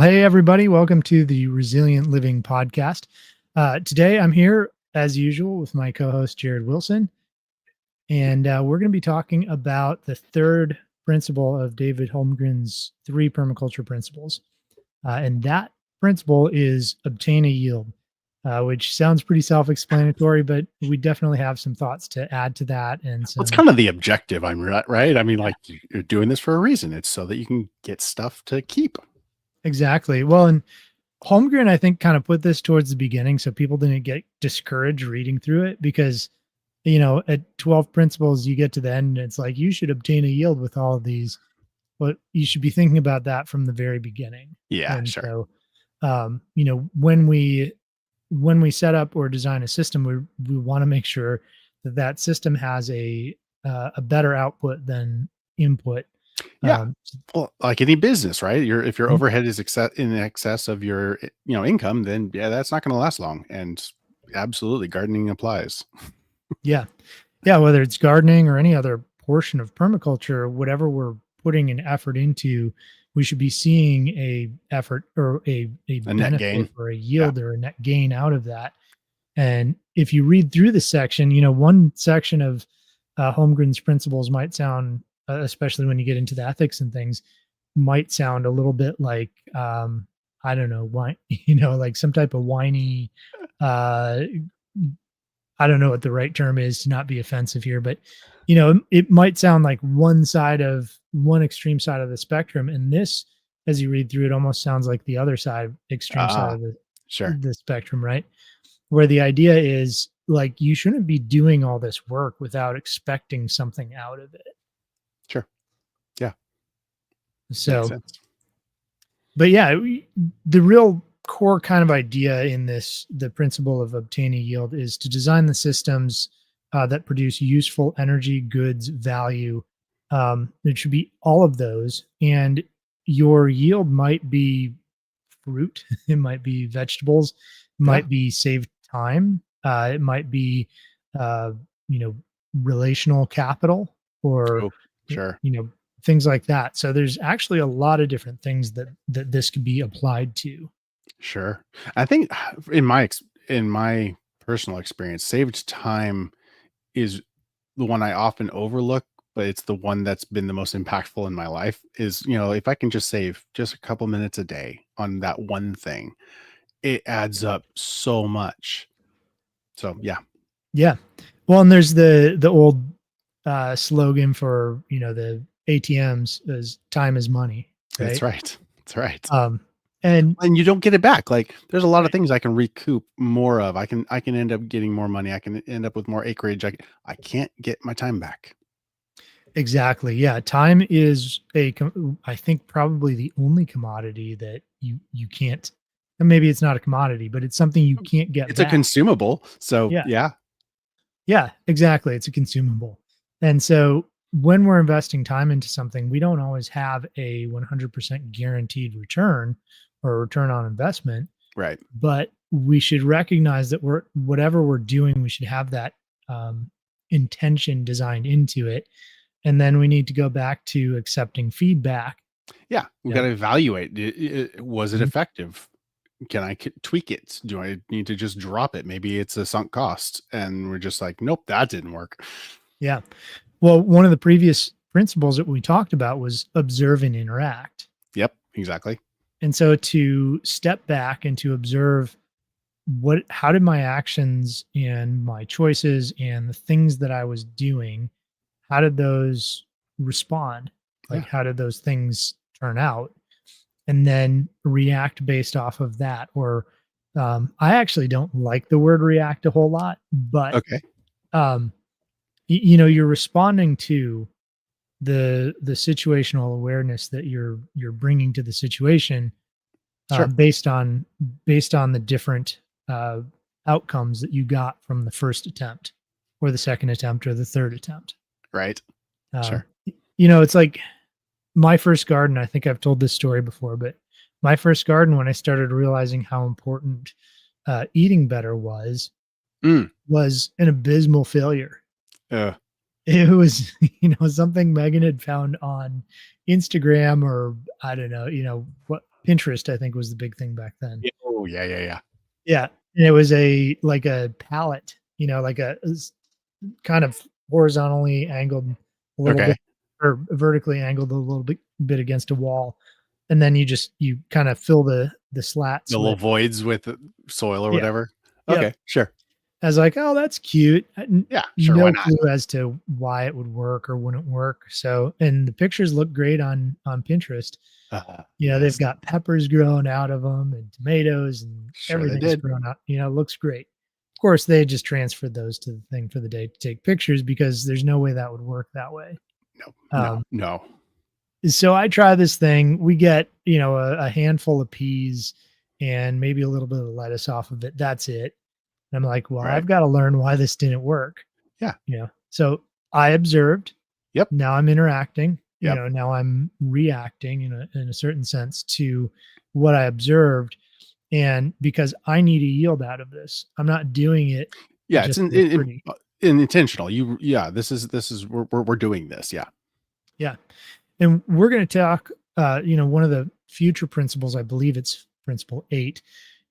Hey, everybody. Welcome to the Resilient Living Podcast. Today, I'm here, as usual, with my co host, Jared Wilson. And we're going to be talking about the third principle of David Holmgren's three permaculture principles. And that principle is obtain a yield, which sounds pretty self explanatory, but we definitely have some thoughts to add to that. And Well, it's some, kind of the objective, right? I mean, like, you're doing this for a reason. It's so that you can get stuff to keep. exactly. Well, and Holmgren, I think, kind of put this towards the beginning so people didn't get discouraged reading through it because, at 12 principles, you get to the end and it's like, you should obtain a yield with all of these, but you should be thinking about that from the very beginning. Yeah, And sure. so, when we set up or design a system, we want to make sure that that system has a better output than input. Yeah. Um, Well, like any business, right? If your mhm. overhead is in excess of your income, then yeah, that's not going to last long. And absolutely, gardening applies. Yeah. Yeah, whether it's gardening or any other portion of permaculture, whatever we're putting an effort into, we should be seeing a effort or a A net gain. benefit or a Yeah. yield or a net gain out of that. And if you read through the section, one section of Holmgren's principles might sound, especially when you get into the ethics and things, might sound a little bit like, I don't know, why, like some type of whiny, uh, I don't know what the right term is to not be offensive here, but it might sound like one extreme side of the spectrum. And this, as you read through it, almost sounds like the other side, extreme side Ah, of the sure. the spectrum, right? Where the idea is like you shouldn't be doing all this work without expecting something out of it. Sure. Yeah. Makes So, sense. but yeah, the real core kind of idea in the principle of obtaining yield is to design the systems that produce useful energy, goods, value. It should be all of those, and your yield might be fruit, it might be vegetables, it Yeah. might be saved time, it might be, uh, you know, relational capital, or Oh, sure. you know, things like that. So there's actually a lot of different things that this could be applied to. Sure. I think in my personal experience, saved time is the one I often overlook, but it's the one that's been the most impactful in my life is, if I can just save just a couple minutes a day on that one thing, it adds up so much. So, yeah, Yeah. Well, and there's the old slogan for the ATMs is time is money, that's right? right. That's right. Um, and And you don't get it back. Like there's a lot of right, things I can recoup more of. I can end up getting more money. I can end up with more acreage. I can't get my time back. exactly. Yeah, time is I think probably the only commodity that you can't. And maybe it's not a commodity, but it's something you can't get It's a back. consumable. So, Yeah. yeah. Yeah, exactly. It's a consumable. And so when we're investing time into something, we don't always have a 100% guaranteed return or return on investment, Right. but we should recognize that whatever we're doing, we should have that intention designed into it. And then we need to go back to accepting feedback. Yeah, we Yeah. gotta evaluate. Was it Mhm. effective? Can I tweak it? Do I need to just drop it? Maybe it's a sunk cost, and we're just like, nope, that didn't work. Yeah. Well, one of the previous principles that we talked about was observe and interact. Yep, exactly. And so to step back and to observe how did my actions and my choices and the things that I was doing, how did those respond? Yeah, Like, how did those things turn out? And then react based off of that. Or I actually don't like the word react a whole lot, but okay, um, you're responding to the situational awareness that you're bringing to the situation, sure, based on the different uh, outcomes that you got from the first attempt or the second attempt or the third attempt. right, Um, sure. it's like my first garden. I think I've told this story before, but my first garden, when I started realizing how important eating better Mm, was an abysmal failure. uh, It was, something Megan had found on Instagram, or I don't know, what Pinterest, I think, was the big thing back then. Yeah. Oh, yeah, yeah, yeah. Yeah, and it was a like a palette, like kind of horizontally angled a little bit Okay. or vertically angled a little bit against a wall, and then you kind of fill the The slats little with. voids with soil or Yeah, whatever. yep. Okay, sure. I was like, "Oh, that's cute." Yeah, sure, why No not? clue as to why it would work or wouldn't work. So, and the pictures look great on Pinterest. They've Yes. got peppers growing out of them and tomatoes and Sure they everything's did. grown out. It looks great. Of course, they just transferred those to the thing for the day to take pictures because there's no way that would work that way. No, no, Um, no. so I try this thing. We get, a handful of peas and maybe a little bit of lettuce off of it. That's it. And I'm like, well, Right. I've got to learn why this didn't work. Yeah. So I observed. Yep. Now I'm interacting. Yep. Now I'm reacting in a certain sense to what I observed. And because I need a yield out of this, I'm not doing it Yeah, it's just to look pretty. intentional. Yeah, this is we're doing this. Yeah. Yeah. And we're going to talk, one of the future principles, I believe it's principle 8,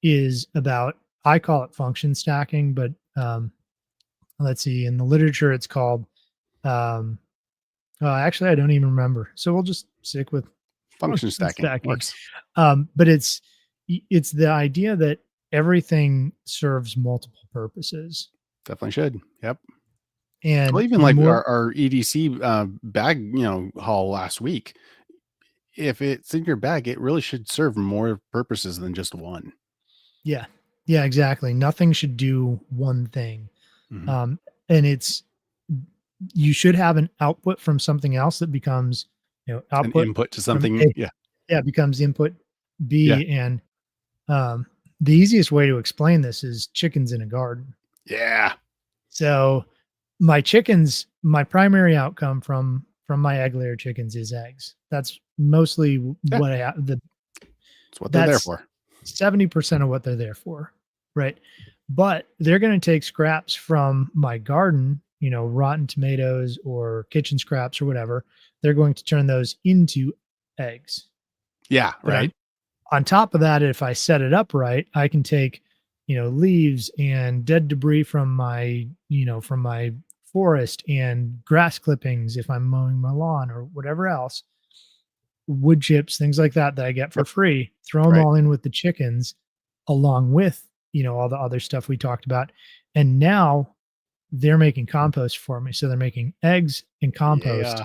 is about, I call it function stacking, but let's see, in the literature, it's called, um, actually, I don't even remember. So we'll just stick with Function function stacking stacking. works. But it's the idea that everything serves multiple purposes. Definitely should. Yep. Well, And even the like more, our EDC bag, haul last week. If it's in your bag, it really should serve more purposes than just one. yeah, yeah, exactly. Nothing should do one thing. Mhm. Um, and you should have an output from something else that becomes, An output input to from something. A, Yeah. yeah, becomes input Yeah. B. And um, the easiest way to explain this is chickens in a garden. Yeah. So my primary outcome from my egg layer chickens is eggs. That's mostly Yeah. what I the That's what they're there that's for. 70% of what they're there for, right? But they're going to take scraps from my garden, rotten tomatoes or kitchen scraps or whatever. They're going to turn those into eggs. Yeah. But Right. on top of that, if I set it up right, I can take, leaves and dead debris from my forest and grass clippings if I'm mowing my lawn or whatever else, wood chips, things like that I get for Yep. free, throw them Right. all in with the chickens along with, all the other stuff we talked about. And now they're making compost for me. So they're making eggs and compost Yeah.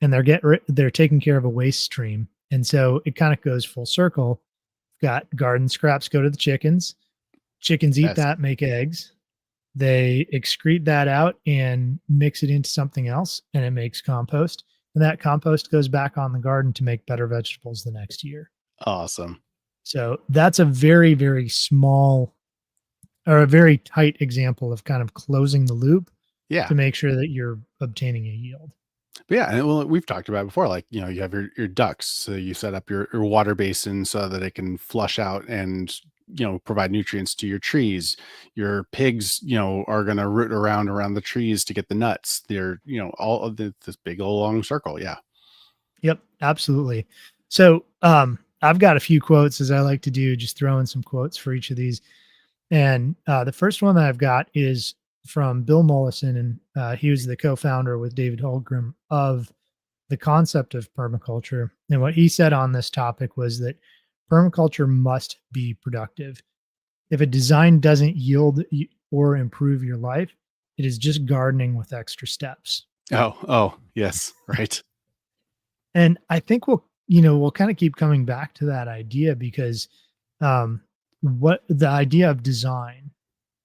and they're taking care of a waste stream. And so it kind of goes full circle. Got garden scraps go to the chickens. Chickens eat Yes. that, make eggs. They excrete that out and mix it into something else, and it makes compost. And that compost goes back on the garden to make better vegetables the next year. Awesome. So that's a very, very small or a very tight example of kind of closing the loop Yeah. to make sure that you're obtaining a yield. But yeah, and well, we've talked about it before. Like, you have your ducks, so you set up your water basin so that it can flush out and provide nutrients to your trees. Your pigs, are going to root around the trees to get the nuts. They're all of this big old long circle. Yeah. Yep, absolutely. So I've got a few quotes as I like to do, just throw in some quotes for each of these. And the first one that I've got is from Bill Mollison, and he was the co-founder with David Holmgren of the concept of permaculture. And what he said on this topic was that permaculture must be productive. If a design doesn't yield or improve your life, it is just gardening with extra steps. Oh, yes. Right. And I think we'll kind of keep coming back to that idea because what the idea of design,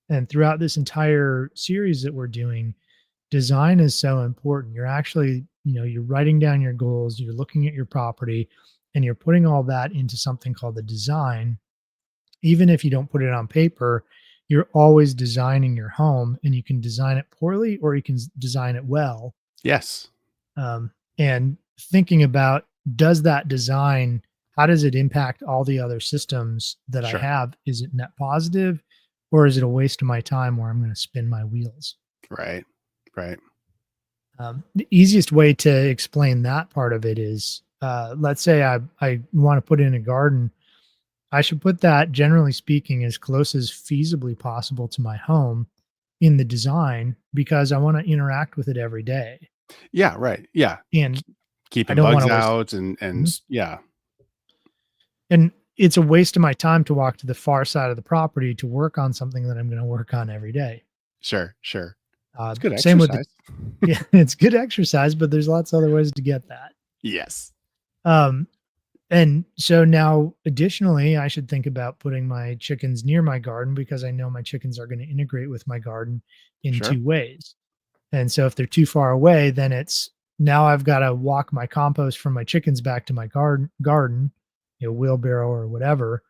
and throughout this entire series that we're doing, design is so important. You're actually, you're writing down your goals, you're looking at your property, and you're putting all that into something called the design. Even if you don't put it on paper, you're always designing your home, and you can design it poorly or you can design it well. Yes. And thinking about, does that design, how does it impact all the other systems that I Sure. have? Is it net positive, or is it a waste of my time where I'm going to spin my wheels? Right. Right. The easiest way to explain that part of it is let's say I want to put in a garden, I should put that, generally speaking, as close as feasibly possible to my home in the design because I want to interact with it every day. Yeah, right. Yeah. And I Keeping don't want bugs to waste. out Mhm. yeah. And it's a waste of my time to walk to the far side of the property to work on something that I'm going to work on every day. Sure, sure. It's good Same with the, exercise. yeah, it's good exercise, but there's lots of other ways to get that. Yes. Um, and so now, additionally, I should think about putting my chickens near my garden because I know my chickens are going to integrate with my garden in Sure. two ways. And so if they're too far away, then it's now I've got to walk my compost from my chickens back to my garden, wheelbarrow or whatever.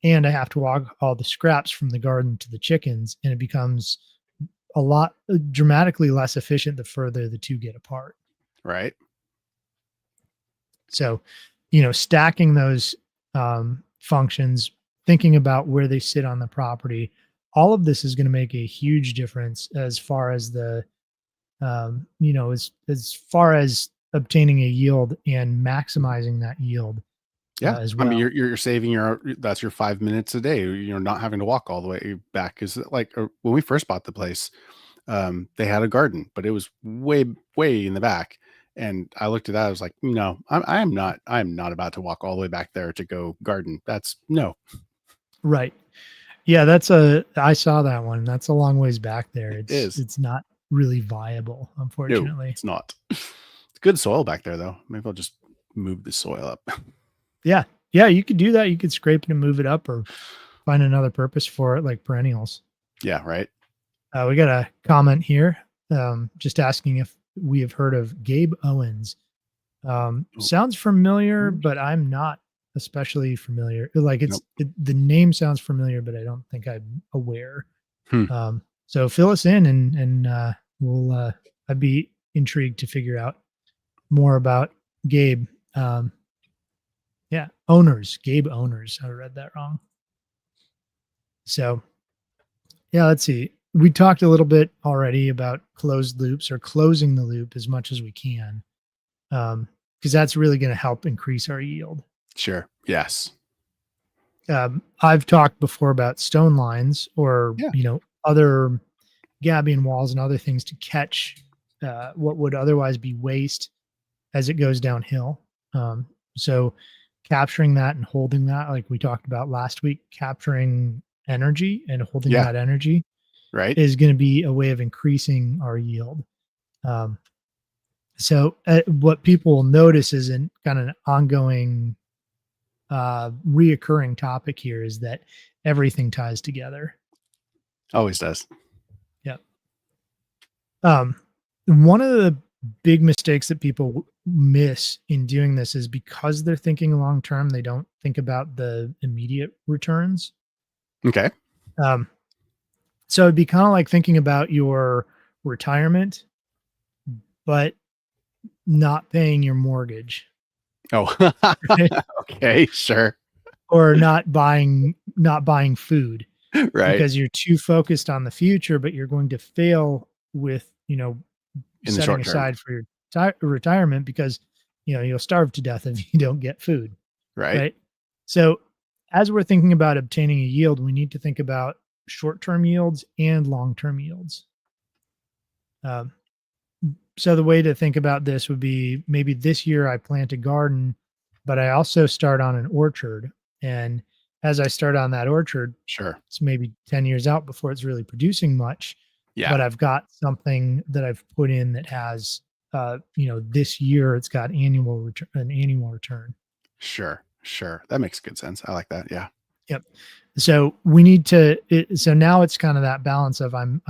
And I have to walk all the scraps from the garden to the chickens. And it becomes a lot dramatically less efficient the further the two get apart. Right. So, stacking those functions, thinking about where they sit on the property, all of this is going to make a huge difference as far as as far as obtaining a yield and maximizing that yield Yeah. as I mean, well. you're saving that's your 5 minutes a day. You're not having to walk all the way back. Is like when we first bought the place, they had a garden, but it was way in the back. And I looked at that. I was like, no, I'm not about to walk all the way back there to go garden. That's no, Right. Yeah, I saw that one. That's a long ways back there. it It's is. it's not really viable, No, unfortunately. it's not. It's good soil back there though. Maybe I'll just move the soil up. Yeah. Yeah, you could do that. You could scrape it and move it up or find another purpose for it like perennials. Yeah, right. We got a comment here, just asking if we have heard of Gabe Owens. Oh, Sounds familiar, but I'm not especially familiar. Like nope. the name sounds familiar, but I don't think I'm aware. Hmm. So fill us in, and we'll. I'd be intrigued to figure out more about Gabe. Um, yeah, owners, Gabe owners. I read that wrong. So yeah, let's see. We talked a little bit already about closed loops or closing the loop as much as we can, because that's really going to help increase our yield. Sure. Yes. I've talked before about stone lines or Yeah. other gabion walls and other things to catch what would otherwise be waste as it goes downhill. So capturing that and holding that, like we talked about last week, capturing energy and holding Yeah. that energy Right. is going to be a way of increasing our yield. Um, so what people will notice is an kind of an ongoing, reoccurring topic here is that everything ties together. Always does. Yeah. Um, One of the big mistakes that people miss in doing this is because they're thinking long term, they don't think about the immediate returns. Okay. Um, so it'd be kind of like thinking about your retirement, but not paying your mortgage, Oh, right? okay. Sure. Or not buying food Right. because you're too focused on the future, but you're going to fail with In the setting short term. aside for your retirement because you'll starve to death if you don't get food, Right. right? So as we're thinking about obtaining a yield, we need to think about short-term yields and long-term yields. Um, so the way to think about this would be maybe this year I plant a garden, but I also start on an orchard. And as I start on that orchard, Sure. it's maybe 10 years out before it's really producing much, Yeah. but I've got something that I've put in that has, this year it's got an annual return. Sure. Sure. That makes good sense. I like that. Yeah. Yep. So we need to, so now it's kind of that balance of I'm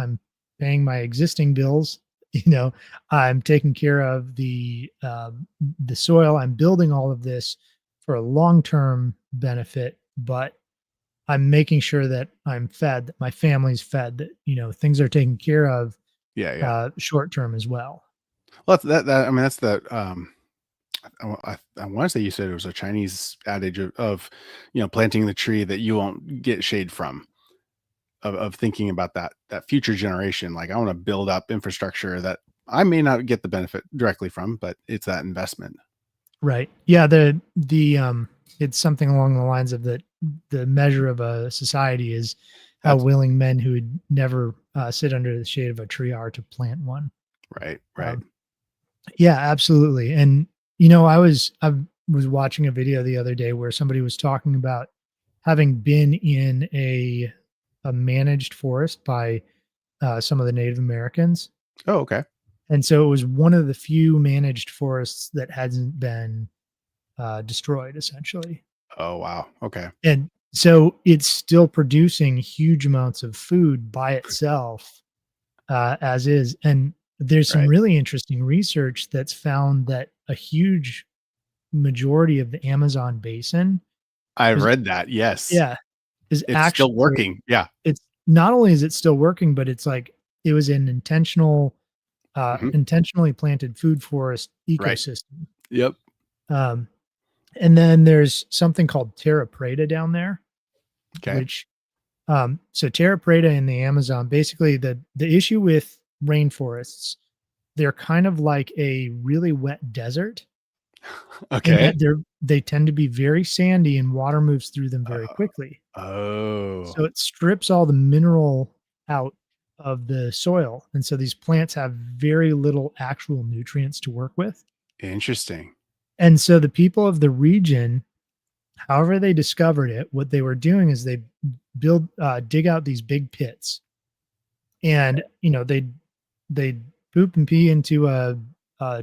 paying my existing bills, I'm taking care of the soil. I'm building all of this for a long-term benefit, but I'm making sure that I'm fed, that my family's fed, that, things are taken care of, Yeah. Yeah. short term as well. Well, I mean, that's the, I want to say you said it was a Chinese adage of, planting the tree that you won't get shade from, of thinking about that future generation. Like I want to build up infrastructure that I may not get the benefit directly from, but it's that investment. Right. Yeah. It's something along the lines of the measure of a society is how That's willing men who would never sit under the shade of a tree are to plant one. right, right. Um, yeah, absolutely. And I was watching a video the other day where somebody was talking about having been in a managed forest by some of the Native Americans, Oh, okay. and so it was one of the few managed forests that hasn't been destroyed, essentially. Oh, wow. Okay. And so it's still producing huge amounts of food by itself, as is. And there's some Right. really interesting research that's found that a huge majority of the Amazon basin I've is, read that. Yes. yeah, is It's actually, still working. Yeah. it's not only is it still working, but it's like it was an Mhm. intentionally planted food forest Right. ecosystem. Yep. Um, and then there's something called terra preta down there, Okay. which so terra preta in the Amazon, basically the issue with rainforests, they're kind of like a really wet desert in Okay. that they tend to be very sandy and water moves through them very Uh, quickly. oh, So it strips all the mineral out of the soil, and so these plants have very little actual nutrients to work with. interesting. And so the people of the region, however they discovered it, what they were doing is they dig out these big pits, and they poop and pee into a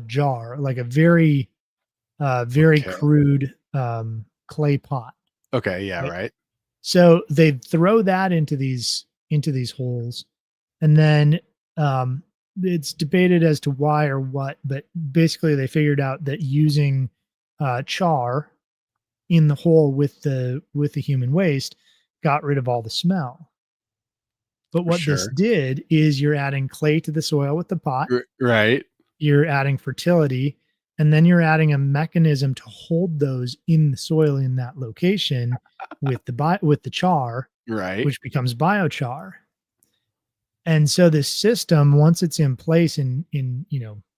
jar, like a very Okay. crude clay pot, Okay. Yeah. right? Right. So they throw that into these holes, and then um, it's debated as to why or what, but basically they figured out that using char in the hole with the human waste got rid of all the smell. But what this Sure. did is you're adding clay to the soil with the pot, Right. you're adding fertility, and then you're adding a mechanism to hold those in the soil in that location with the char, Right. which becomes biochar. And so this system, once it's in place in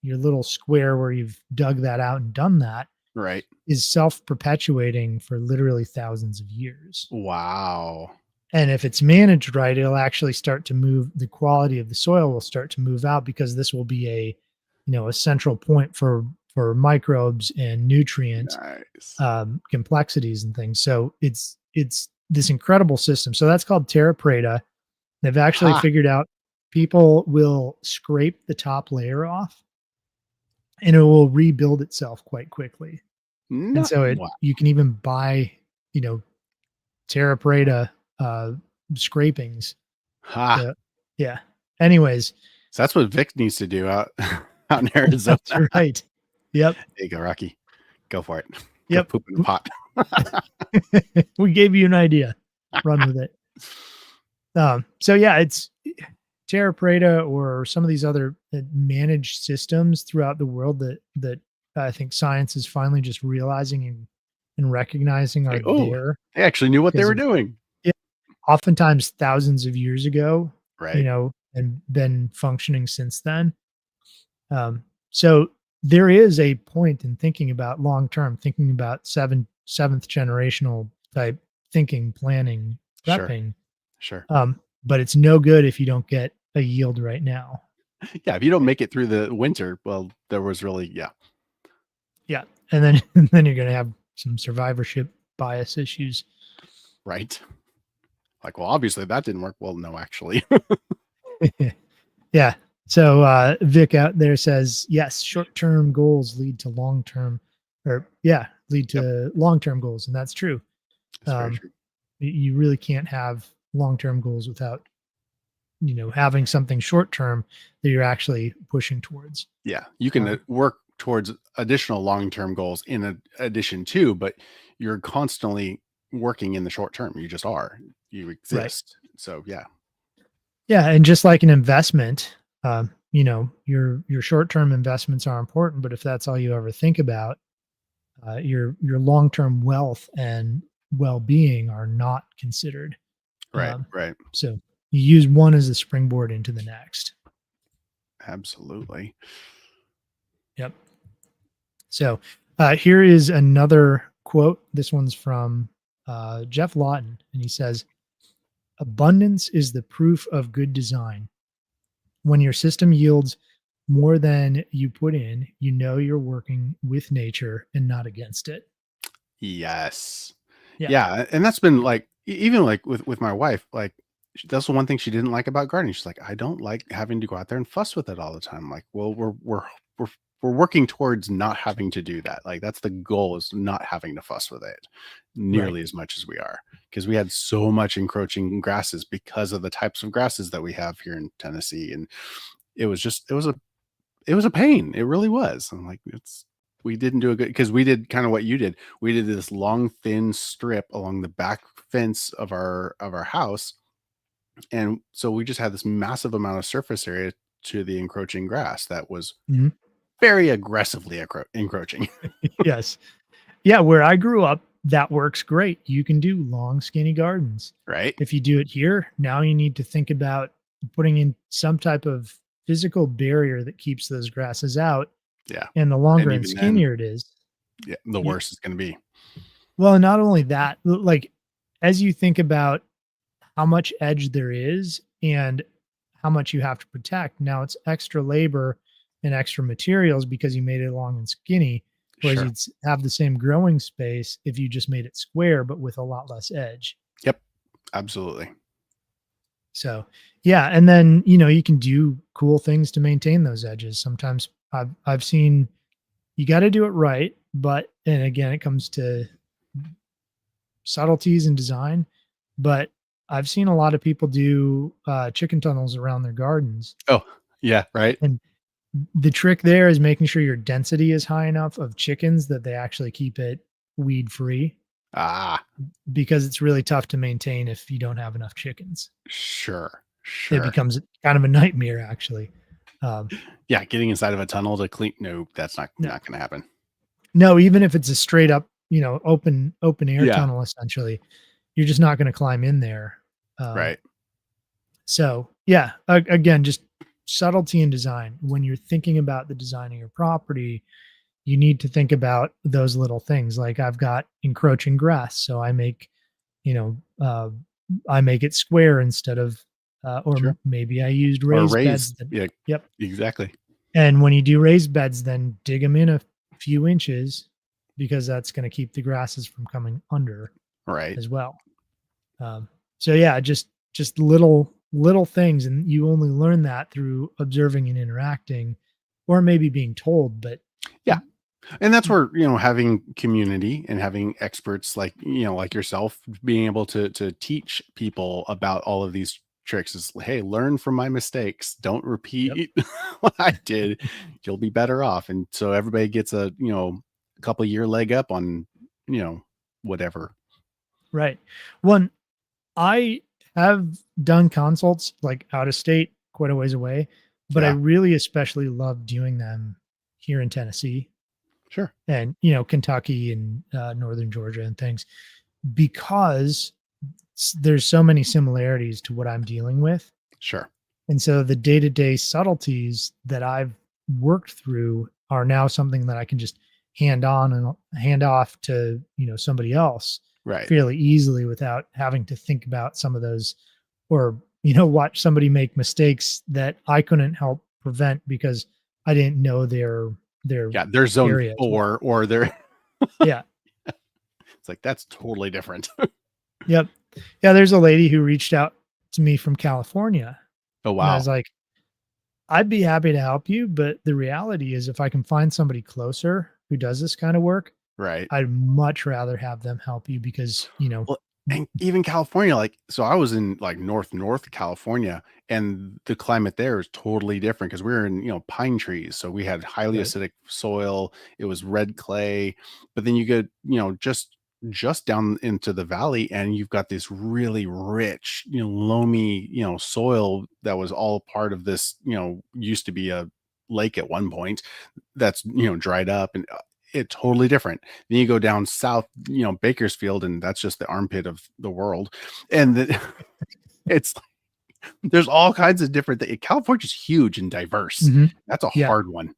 your little square where you've dug that out and done that, Right. is self-perpetuating for literally thousands of years. Wow. And if it's managed right, it'll actually start to move the quality of the soil will start to move out because this will be a central point for microbes and nutrient Nice. complexities and things. So it's this incredible system. So that's called Terra Preta. They've actually Ha. figured out people will scrape the top layer off and it will rebuild itself quite quickly. And Not so wow. you can even buy, you know, Terra Preta scrapings. Ha. So yeah. Anyways, So that's what Vic needs to do out out in Arizona. that's right. Yep. There you go, Rocky. Go for it. Go Yep. poop in the pot. We gave you an idea. Run with it. So yeah, it's Terra Preta or some of these other managed systems throughout the world that I think science is finally just realizing and recognizing are Like, oh, there they actually knew what they because were of, doing. yeah, oftentimes thousands of years ago, Right. and been functioning since then. So there is a point in thinking about long term, thinking about seventh generational type thinking, planning, Sure. prepping. Sure. But it's no good if you don't get a yield right now. Yeah. If you don't make it through the winter, well, there was really, yeah. Yeah, and then and then you're gonna have some survivorship bias issues. Right. Like, well, obviously that didn't work. Well, no, actually. Yeah. So Vic out there says yes, short-term goals lead to long-term, or yeah, lead Yep. to long-term goals, and that's true. That's very Um, true. you really can't have long-term goals without having something short-term that you're actually pushing towards. Yeah. You can Um, work towards additional long-term goals in addition to, but you're constantly working in the short term. You just are. You right. exist. So yeah. Yeah, and just like an investment, your short-term investments are important, but if that's all you ever think about, your long-term wealth and well-being are not considered. Right. Um, Right. so you use one as a springboard into the next. Absolutely. Yep. So, Here is another quote. This one's from Jeff Lawton, and he says, "Abundance is the proof of good design. When your system yields more than you put in, you know you're working with nature and not against it." Yes. Yeah. Yeah, and that's been like even like with my wife, like that's the one thing she didn't like about gardening. She's like, I don't like having to go out there and fuss with it all the time. I'm like, well, we're we're working towards not having to do that. Like that's the goal is not having to fuss with it Right. nearly as much as we are because we had so much encroaching grasses because of the types of grasses that we have here in Tennessee, and it was a pain. It really was. I'm like, it's we didn't do a good because we did kind of what you did. We did this long, thin strip along the back fence of our house. And so we just had this massive amount of surface area to the encroaching grass that was Mhm. very aggressively encroaching, Yes. Yeah, where I grew up, that works great. You can do long, skinny gardens. right? If you do it here, now you need to think about putting in some type of physical barrier that keeps those grasses out. Yeah. And the And longer and even then, skinnier it is, yeah, the you, worst it's going to be. well, not only that, like as you think about how much edge there is and how much you have to protect, now it's extra labor and extra materials because you made it long and skinny. Whereas Sure. you'd have the same growing space if you just made it square, but with a lot less edge. Yep. Absolutely. So, yeah, and then, you can do cool things to maintain those edges. Sometimes I've seen you gotta do it right, but and again, it comes to subtleties in design, but I've seen a lot of people do, chicken tunnels around their gardens, Oh, yeah. Right. and the trick there is making sure your density is high enough of chickens that they actually keep it weed free, Ah, because it's really tough to maintain if you don't have enough chickens. sure. It Sure. becomes kind of a nightmare actually. Um, Yeah. Getting inside of a tunnel to clean. No, that's no. not going to happen. No, even if it's a straight up, open air Yeah. tunnel essentially, you're just not gonna climb in there. Um, Right. so yeah, again, just subtlety in design. When you're thinking about the design of your property, you need to think about those little things. Like I've got encroaching grass, so you know, uh, I make it square instead of, or Sure. maybe I used Or raised beds. raised. That, Yeah. yep. Exactly. And when you do raised beds, then dig them in a few inches because that's going to keep the grasses from coming under Right. as well. Um, so yeah, just little things, and you only learn that through observing and interacting, or maybe being told. But Yeah. And that's where, having community and having experts like, like yourself being able to teach people about all of these tricks is, hey, learn from my mistakes. Don't yep, repeat what I did. You'll be better off. And so everybody gets a couple year leg up on, you know, whatever. right. One, I have done consults like out of state, quite a ways away, but I Yeah, really especially love doing them here in Tennessee sure. and Kentucky and northern Georgia and things, because there's so many similarities to what I'm dealing with. Sure. And so the day-to-day subtleties that I've worked through are now something that I can just hand on and hand off to, somebody else Right. fairly easily without having to think about some of those, or, watch somebody make mistakes that I couldn't help prevent because I didn't know their Yeah. There's zone area as well. four or there. Yeah. It's like, that's totally different. Yep. Yeah, there's a lady who reached out to me from California, Oh, and I wow. was like, I'd be happy to help you, but the reality is if I can find somebody closer who does this kind of work, Right. I'd much rather have them help you because, Well, and even California, like, so I was in like North California, and the climate there is totally different because we were in, pine trees. So we had highly right. acidic soil. It was red clay. But then you get, just down into the valley and you've got this really rich, loamy, soil that was all part of this, used to be a lake at one point that's, dried up and it totally different. Then you go down south, Bakersfield, and that's just the armpit of the world. And it's there's all kinds of different things. California's huge and diverse. Mhm. That's a Yeah. hard one.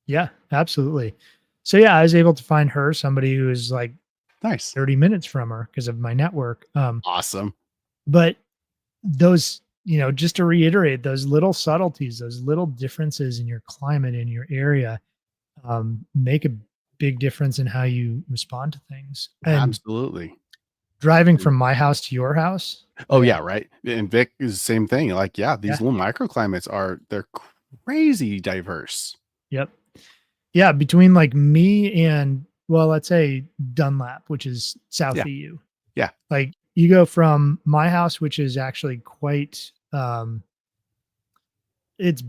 Yeah, absolutely. So yeah, I was able to find her somebody who is like Nice. 30 minutes from her because of my network. Awesome. But those, just to reiterate, those little subtleties, those little differences in your climate, in your area, make a big difference in how you respond to things. And Absolutely. driving from my house to your house, Oh, yeah, right? And Vic is the same thing. Like, yeah, yeah, these little microclimates they're crazy diverse. yep. Yeah, between like me and, well, let's say Dunlap, which is South Yeah, EU. yeah, Like you go from my house, which is actually quite it's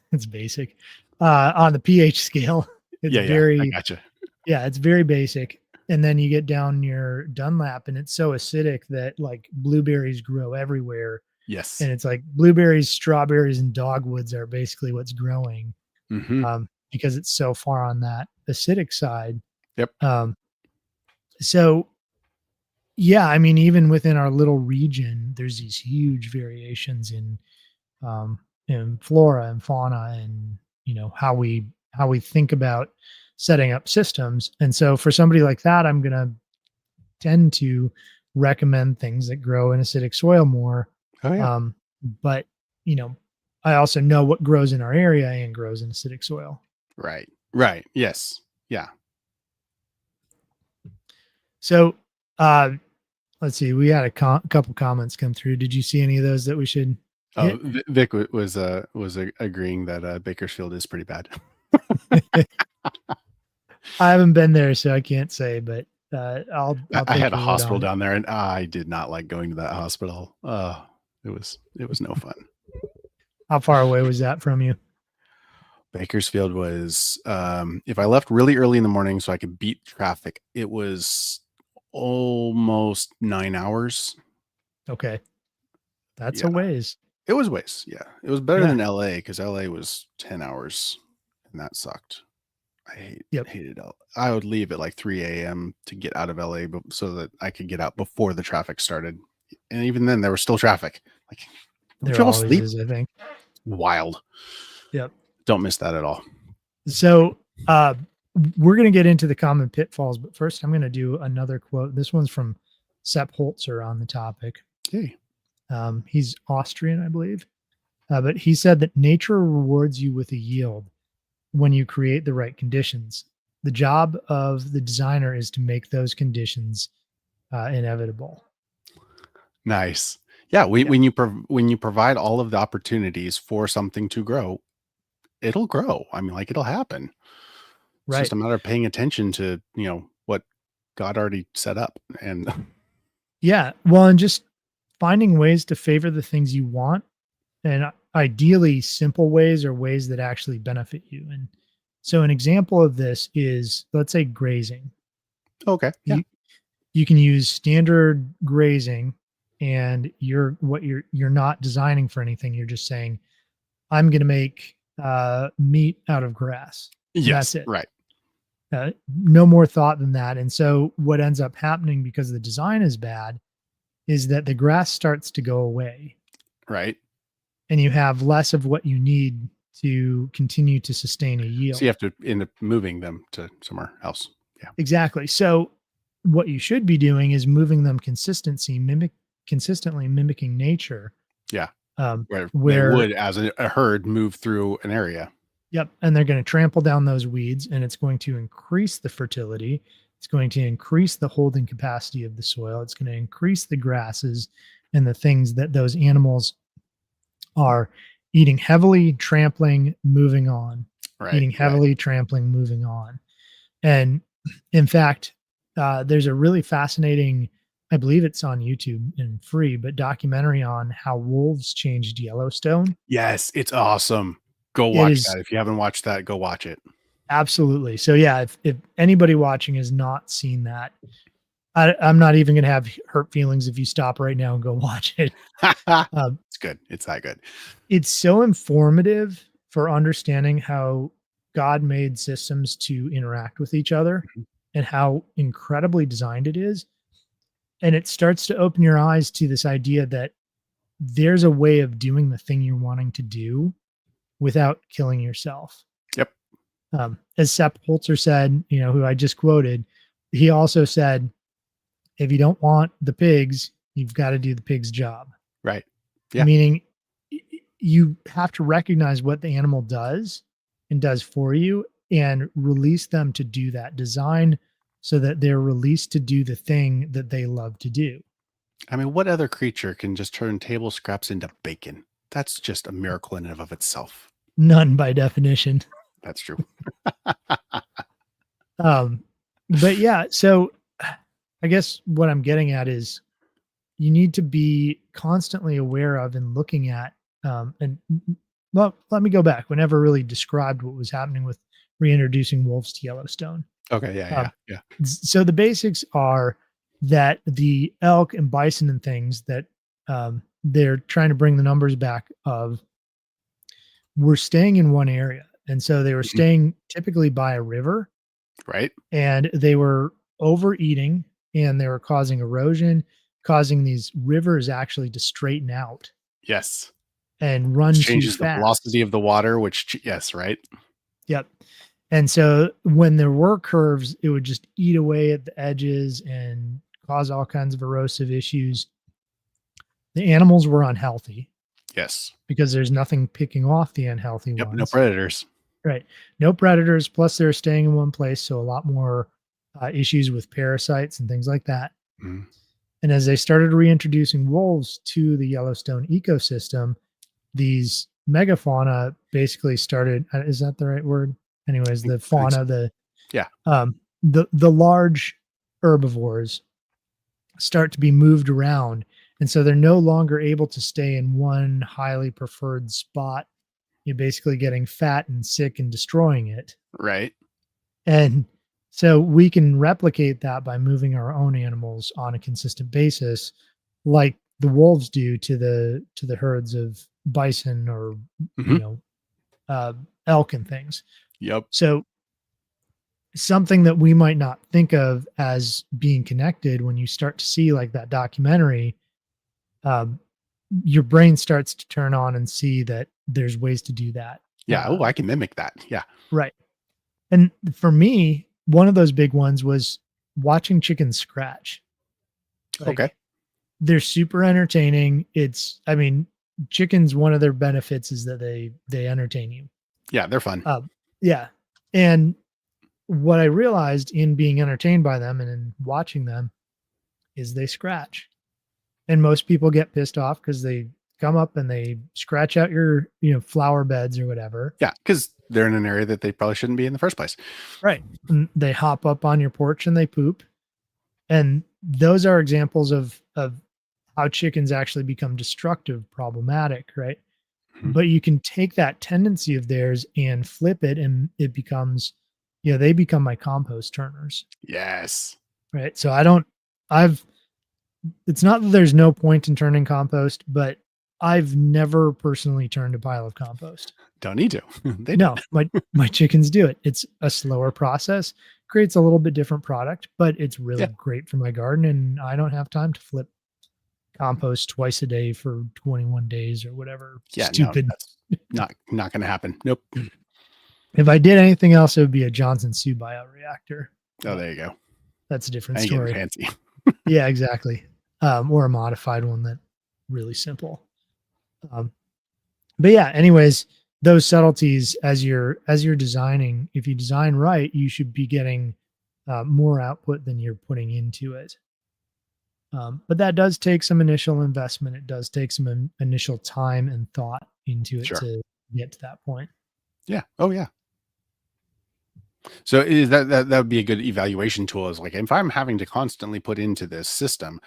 it's basic on the pH scale. It's yeah, yeah, I very, gotcha. yeah, it's very basic. And then you get down near Dunlap and it's so acidic that like blueberries grow everywhere. Yes. And it's like blueberries, strawberries, and dogwoods are basically what's growing, Mhm. because it's so far on that acidic side. Yep. Um, so yeah, I mean, even within our little region, there's these huge variations in flora and fauna, and how we think about setting up systems. And so, for somebody like that, I'm going to tend to recommend things that grow in acidic soil more. Oh, yeah. Um, but you know, I also know what grows in our area and grows in acidic soil. Right. Right. Yes. Yeah. So, uh, let's see. We had a couple comments come through. Did you see any of those that we should Oh, hit? Vic was agreeing that, Bakersfield is pretty bad. I haven't been there, so I can't say, but I I'll I take had a your word hospital on it. down there, and I did not like going to that hospital. It was no fun. How far away was that from you? Bakersfield was, if I left really early in the morning so I could beat traffic, it was almost 9 hours. Okay, that's Yeah, a ways. it was ways, yeah. It was better Yeah. than LA because LA was 10 hours, and that sucked. Yep. Hated L I would leave at, like, 3 AM to get out of LA so that I could get out before the traffic started, and even then, there was still traffic. Like, don't There you all always sleep? is, I think. Wild. Yep. Don't miss that at all. So, we're gonna get into the common pitfalls, but first I'm gonna do another quote. This one's from Sepp Holzer on the topic. Hey. He's Austrian, I believe, but he said that nature rewards you with a yield when you create the right conditions. The job of the designer is to make those conditions inevitable. Nice. Yeah, Yep. when you provide all of the opportunities for something to grow, it'll grow. I mean, like, it'll happen. It's just Right. a matter of paying attention to, what God already set up, and Yeah. Well, and just finding ways to favor the things you want, and ideally simple ways or ways that actually benefit you. And so an example of this is, let's say, grazing. okay, yeah, You you can use standard grazing, and you're not designing for anything. You're just saying, I'm going to make meat out of grass, and that's yes, it. right, No more thought than that. And so what ends up happening, because the design is bad, is that the grass starts to go away right. and you have less of what you need to continue to sustain a So you yield. have to end up moving them to somewhere else. Yeah, Exactly. So what you should be doing is moving them consistently mimicking nature. yeah, Um, where they where would as a herd move through an area. Yep, and they're going to trample down those weeds, and it's going to increase the fertility. It's going to increase the holding capacity of the soil. It's going to increase the grasses and the things that those animals are eating heavily, trampling, moving on, Right, eating right. heavily, trampling, moving on. And in fact, there's a really fascinating, I believe it's on YouTube and free, but documentary on how wolves changed Yellowstone. Yes, it's awesome. Go It watch is that. If you haven't watched that, go watch it. absolutely. So yeah, if anybody watching has not seen that, I'm not even going to have hurt feelings if you stop right now and go watch it. Um, It's good. It's that good. it's so informative for understanding how God made systems to interact with each other Mhm. and how incredibly designed it is. And it starts to open your eyes to this idea that there's a way of doing the thing you're wanting to do without killing yourself. Yep. As Sepp Holzer said, who I just quoted, he also said, if you don't want the pigs, you've got to do the pig's job. Right. Yeah. Meaning you have to recognize what the animal does and does for you and release them to do that. Design so that they're released to do the thing that they love to do. I mean, what other creature can just turn table scraps into bacon? That's just a miracle in and of itself. None by definition. That's true. But yeah, so I guess what I'm getting at is you need to be constantly aware of and looking at, and well, let me go back. We never really described what was happening with reintroducing wolves to Yellowstone. Okay. Yeah. Yeah. So the basics are that the elk and bison and things that they're trying to bring the numbers back of were staying in one area. And so they were Mhm. staying typically by a river, Right. and they were overeating and they were causing erosion, causing these rivers actually to straighten out Yes. and run Which too changes the fast. velocity of the water, which, yes, right. Yep. And so when there were curves, it would just eat away at the edges and cause all kinds of erosive issues. The animals were unhealthy Yes. because there's nothing picking off the unhealthy Yep. No ones. predators. Right. No predators. Plus, they're staying in one place. So, a lot more issues with parasites and things like that. Mhm. And as they started reintroducing wolves to the Yellowstone ecosystem, these megafauna basically started. Is that the right word? Anyways, the I think so. fauna, Yeah. the large herbivores start to be moved around, and so they're no longer able to stay in one highly preferred spot. You're basically getting fat and sick and destroying it. Right. And so we can replicate that by moving our own animals on a consistent basis, like the wolves do to the herds of bison or you Mhm. know uh, elk and things. Yep. So something that we might not think of as being connected, when you start to see like that documentary, um, your brain starts to turn on and see that there's ways to do that. Yeah. Oh, I can mimic that. Yeah. Right. And for me, one of those big ones was watching chickens scratch. Okay. Like, they're super entertaining. I mean, chickens, one of their benefits is that they entertain you. Yeah. They're fun. Yeah. And what I realized in being entertained by them and in watching them is they scratch. And most people get pissed off because they come up and they scratch out your, flower beds or whatever. Yeah. Because they're in an area that they probably shouldn't be in the first place. Right. And they hop up on your porch and they poop. And those are examples of how chickens actually become destructive, problematic, right? Mhm. But you can take that tendency of theirs and flip it, and it becomes, they become my compost turners, Yes. right? So I've, it's not that there's no point in turning compost, but I've never personally turned a pile of compost. Don't need to. They did. No, my chickens do it. It's a slower process, creates a little bit different product, but it's really Yeah. great for my garden, and I don't have time to flip compost twice a day for 21 days or whatever. Yeah. No, Stupid. that's not going to happen. Nope. If I did anything else, it would be a Johnson Sioux bioreactor. Oh, But there you go. that's a different I ain't getting story. fancy. Yeah, exactly. Or a modified one that really simple. But yeah, anyways, those subtleties as you're designing, if you design right, you should be getting more output than you're putting into it. But that does take some initial investment. It does take some initial time and thought into it Sure. to get to that point. Yeah. Oh, yeah. So is that would be a good evaluation tool, is like, if I'm having to constantly put into this system,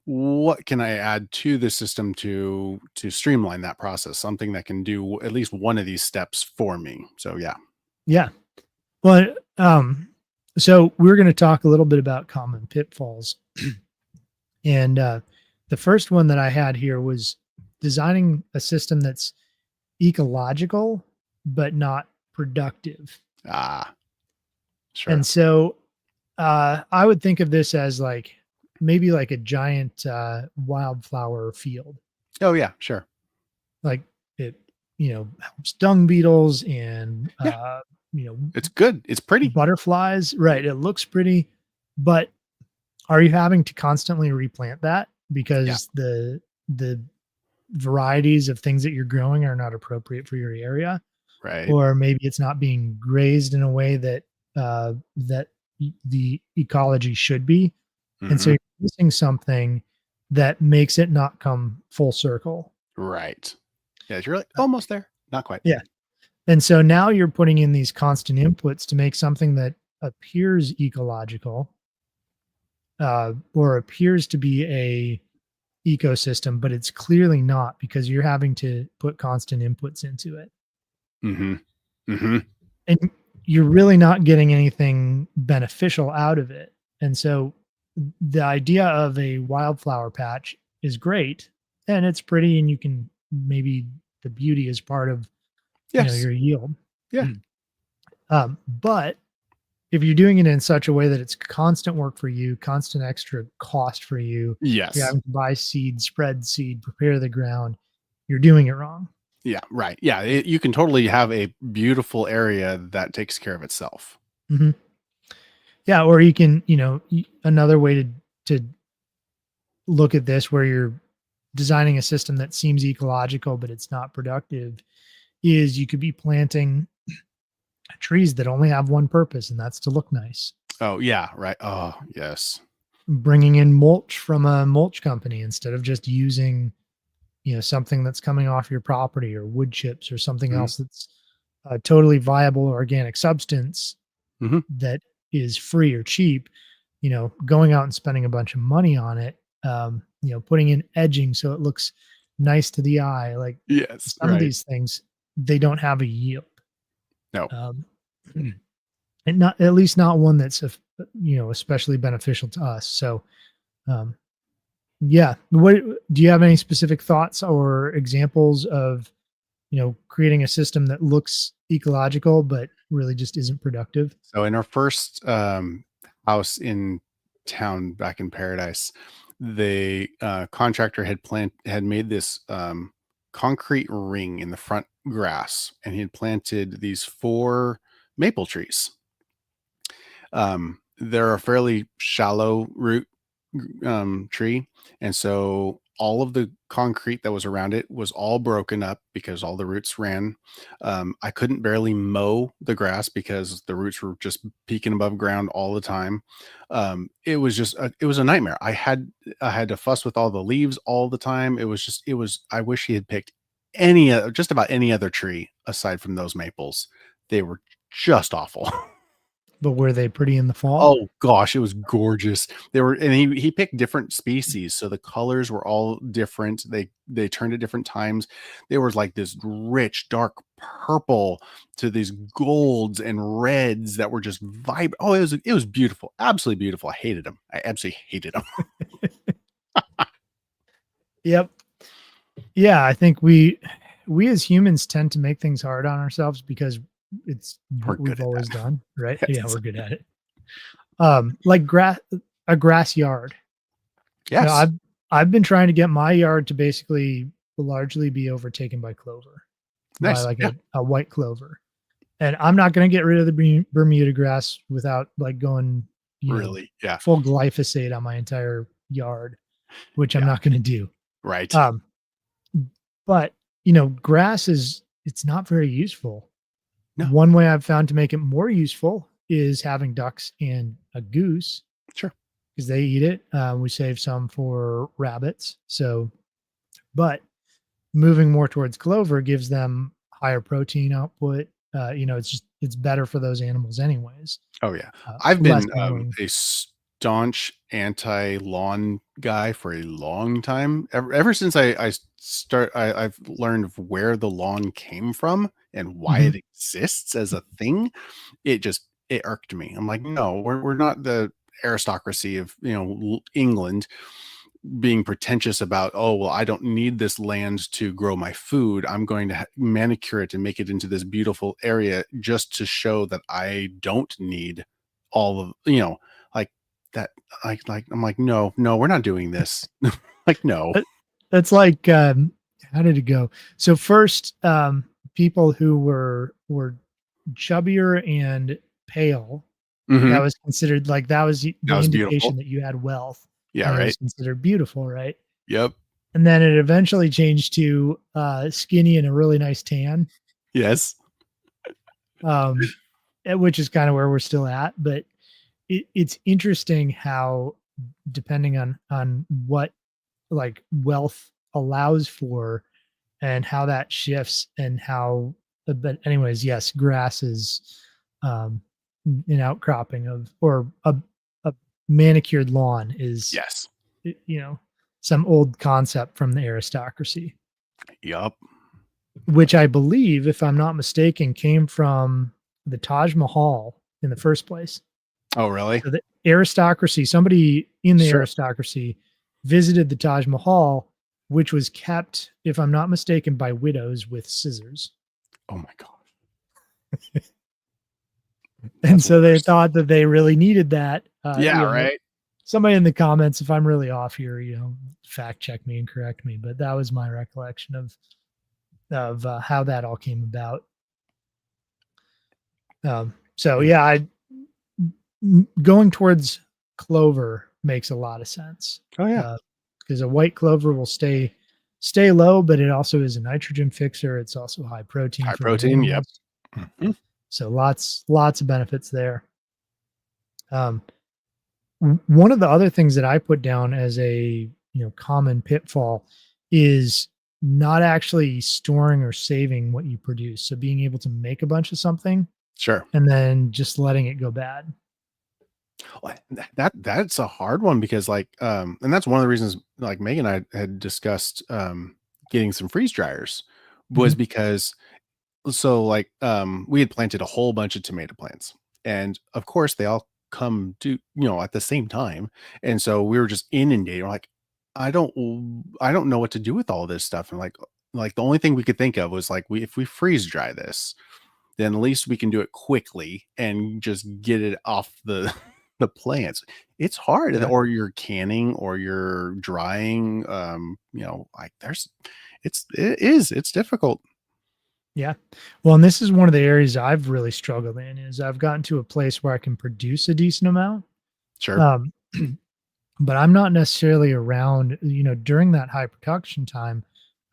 what can I add to the system to streamline that process? Something that can do at least one of these steps for me. So yeah. Yeah. Well, so we're going to talk a little bit about common pitfalls. And the first one that I had here was designing a system that's ecological, but not productive. Ah, And sure. so I would think of this as like maybe like a giant wildflower field. Oh yeah, sure. Like it, helps dung beetles and Yeah. you know, It's good. It's pretty. butterflies, right? It looks pretty, but are you having to constantly replant that Yeah. because the varieties of things that you're growing are not appropriate for your area, Right. or maybe it's not being grazed in a way that the ecology should be, and so Hmm. you're missing something that makes it not come full circle. Right. Yeah. You're like Uh, almost there. Not quite. yeah, and so now you're putting in these constant inputs to make something that appears ecological, or appears to be a ecosystem, but it's clearly not because you're having to put constant inputs into it. Hmm. Hmm. And you're really not getting anything beneficial out of it. And so the idea of a wildflower patch is great and it's pretty and you can maybe the beauty is part of, Yes. your yield. Yeah. But if you're doing it in such a way that it's constant work for you, constant extra cost for you, you're Yes. having to buy seed, spread seed, prepare the ground, you're doing it wrong. Yeah. Right. Yeah. You can totally have a beautiful area that takes care of itself. Mhm. Yeah, or you can, another way to look at this where you're designing a system that seems ecological but it's not productive is you could be planting trees that only have one purpose and that's to look nice. Oh, yeah. Right. Oh, yes. Bringing in mulch from a mulch company instead of just using, something that's coming off your property or wood chips or something Hmm. else that's a totally viable organic substance Hmm. that is free or cheap, going out and spending a bunch of money on it, putting in edging so it looks nice to the eye. Like Yes. some of Right. these things, they don't have a yield. No. Um, and not at least not one that's especially beneficial to us. So um, yeah, what do you have any specific thoughts or examples of creating a system that looks ecological but really just isn't productive? So in our first house in town back in Paradise, the contractor had made this concrete ring in the front grass, and he had planted these four maple trees. They're a fairly shallow root tree, and so all of the concrete that was around it was all broken up because all the roots ran. I couldn't barely mow the grass because the roots were just peeking above ground all the time. It was just it was a nightmare. I had to fuss with all the leaves all the time. It was. I wish he had picked just about any other tree aside from those maples. They were just awful. But were they pretty in the fall? Oh gosh, it was gorgeous. And he picked different species, so the colors were all different. They turned at different times. There was like this rich dark purple to these golds and reds that were just vibrant. Oh, it was beautiful. Absolutely beautiful. I hated them. I absolutely hated them. Yep. Yeah, I think we as humans tend to make things hard on ourselves because it's We're what good we've at always that. done, right? Yeah, Yes. we're good at it. Like a grass yard. You know, Yes. I've been trying to get my yard to basically largely be overtaken by clover, by Nice. like Yeah. a white clover. And I'm not going to get rid of the Bermuda grass without like going, Really. Yeah. full glyphosate on my entire yard, which I'm Yeah. not going to do. Right. Um, but grass it's not very useful. No. One way I've found to make it more useful is having ducks and a goose Sure. because they eat it. We save some for rabbits. So, but moving more towards clover gives them higher protein output. It's better for those animals anyways. Oh yeah. I've Less been handling. a staunch anti-lawn guy for a long time. Ever since I've learned of where the lawn came from and why Mhm. it exists as a thing. It irked me. I'm like, no, we're not the aristocracy of England being pretentious about, oh well, I don't need this land to grow my food. I'm going to manicure it and make it into this beautiful area just to show that I don't need all of like that. Like I'm like, no, no, we're not doing this. Like, no. It It's like, how did it go? So first, people who were chubbier and pale, that Mhm. was considered like that was That the was indication beautiful. that you had wealth, Yeah, and it right. was considered beautiful, right? Yep. And then it eventually changed to skinny and a really nice tan, Yes. um, which is kind of where we're still at. But it's interesting how, depending on what like wealth allows for, and how that shifts, and how. But anyways, yes, grass is um, an outcropping of, or a manicured lawn is, Yes. you know, some old concept from the aristocracy, Yup. which I believe, if I'm not mistaken, came from the Taj Mahal in the first place. Oh, really? So the aristocracy, somebody in the Sure. aristocracy visited the Taj Mahal, which was kept, if I'm not mistaken, by widows with scissors. Oh my god. And That's so they worse. thought that they really needed that. Yeah, right? Somebody in the comments, if I'm really off here, fact check me and correct me. But that was my recollection of how that all came about. So And yeah, going towards clover makes a lot of sense, oh, yeah. because a white clover will stay low, but it also is a nitrogen fixer. It's also high protein High for the protein, yep. animals, Mhm. so lots of benefits there. Um, One of the other things that I put down as a common pitfall is not actually storing or saving what you produce. So being able to make a bunch of something Sure. and then just letting it go bad. Well, that's a hard one because, like, and that's one of the reasons, like, Megan and I had discussed, getting some freeze dryers was Mhm. because so, like, we had planted a whole bunch of tomato plants, and, of course, they all come to at the same time, and so we were just inundated. We're like, I don't know what to do with all this stuff," and, the only thing we could think of was, like, we if we freeze dry this, then at least we can do it quickly and just get it off the the plants. It's hard, Yeah. or you're canning or you're drying, like, it's difficult. Yeah. Well, and this is one of the areas I've really struggled in, is I've gotten to a place where I can produce a decent amount. Sure. Um, but I'm not necessarily around, during that high production time.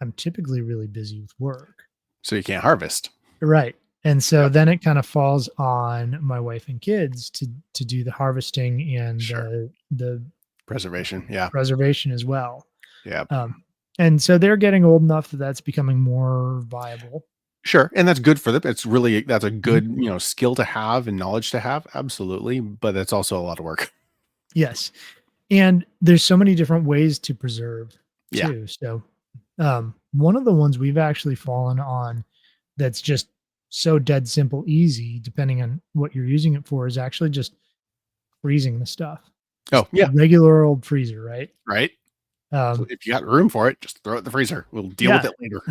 I'm typically really busy with work. So you can't harvest. Right. And so Yep. then it kind of falls on my wife and kids to do the harvesting and Sure. the Preservation. Yeah. preservation as well. Yep. Um, and so they're getting old enough that that's becoming more viable. Sure. And that's good for them. That's a Mhm. good, skill to have and knowledge to have. Absolutely. But it's also a lot of work. Yes. And there's so many different ways to preserve Yeah. too. So one of the ones we've actually fallen on that's just so dead simple easy, depending on what you're using it for, is actually just freezing the stuff. Just Oh, yeah. regular old freezer, right? Right. So Um, if you got room for it, just throw it in the freezer. We'll deal with yeah, it later.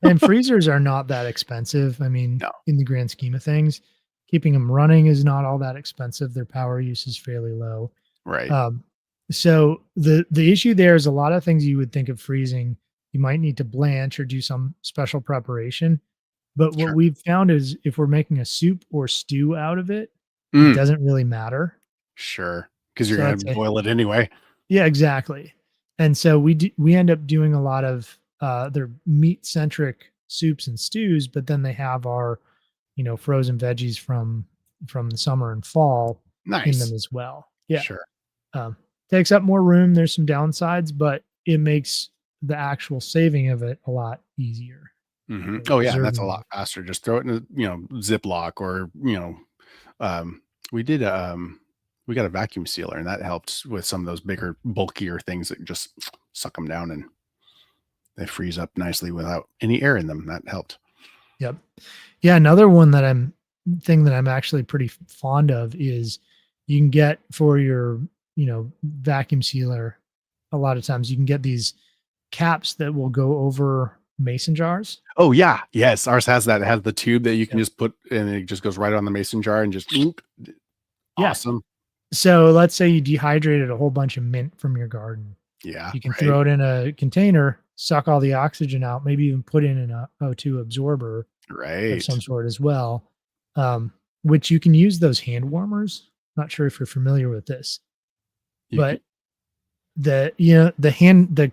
and freezers are not that expensive. I mean, No. in the grand scheme of things, keeping them running is not all that expensive. Their power use is fairly low. Right. Um, so the issue there is a lot of things you would think of freezing, you might need to blanch or do some special preparation. But what Sure. we've found is if we're making a soup or stew out of it, it Mm, doesn't really matter. sure. Because you're So gonna that's boil it anyway. yeah, exactly. And so we end up doing a lot of their meat centric soups and stews, but then they have our, frozen veggies from the summer and fall in them Nice. as well. Yeah. Sure. Um, Takes up more room. There's some downsides, but it makes the actual saving of it a lot easier. Mhm. Or Oh, yeah, that's a preserving of lot it. faster. Just throw it in a, Ziploc or, um, we did, we got a vacuum sealer, and that helped with some of those bigger, bulkier things that just suck them down, and they freeze up nicely without any air in them. That helped. Yep. Yeah, another one that I'm actually pretty fond of is you can get for your, vacuum sealer, a lot of times you can get these caps that will go over mason jars. Oh, yeah. Yes, ours has that. It has the tube that you can Yep. just put and it just goes right on the mason jar and just Yeah. awesome. So let's say you dehydrated a whole bunch of mint from your garden. Yeah, You can right, throw it in a container, suck all the oxygen out, maybe even put in an O2 absorber of right. some sort as well. which you can use those hand warmers. Not sure if you're familiar with this, You can, but the yeah,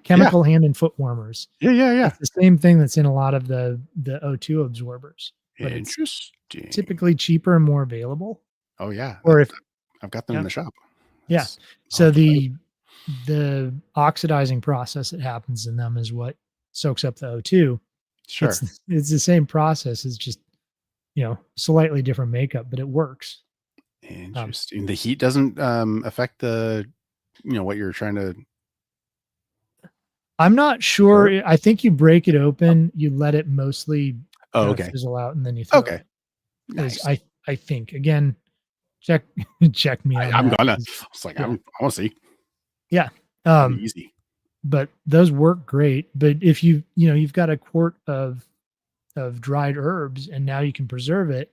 chemical hand and foot warmers. yeah, yeah, yeah. It's the same thing that's in a lot of the O2 absorbers, but it's Interesting. typically cheaper and more available. Oh yeah, Or if I've got them in yeah, the shop. yeah. That's I'll So have to play with. the oxidizing process that happens in them is what soaks up the O2. Sure. It's the same process. It's just, slightly different makeup, but it works. Um, Interesting. The heat doesn't affect the what you're trying to I'm not preserve? sure. I think you break it open, you let it mostly Oh, kind of okay. fizzle out, and then you throw Okay. it. Is Nice. I think again, check check me on I'm that. gonna. 'Cause I was like, yeah, I want to see. yeah. That'd be Um, easy. but those work great. But if you've got a quart of dried herbs, and now you can preserve it,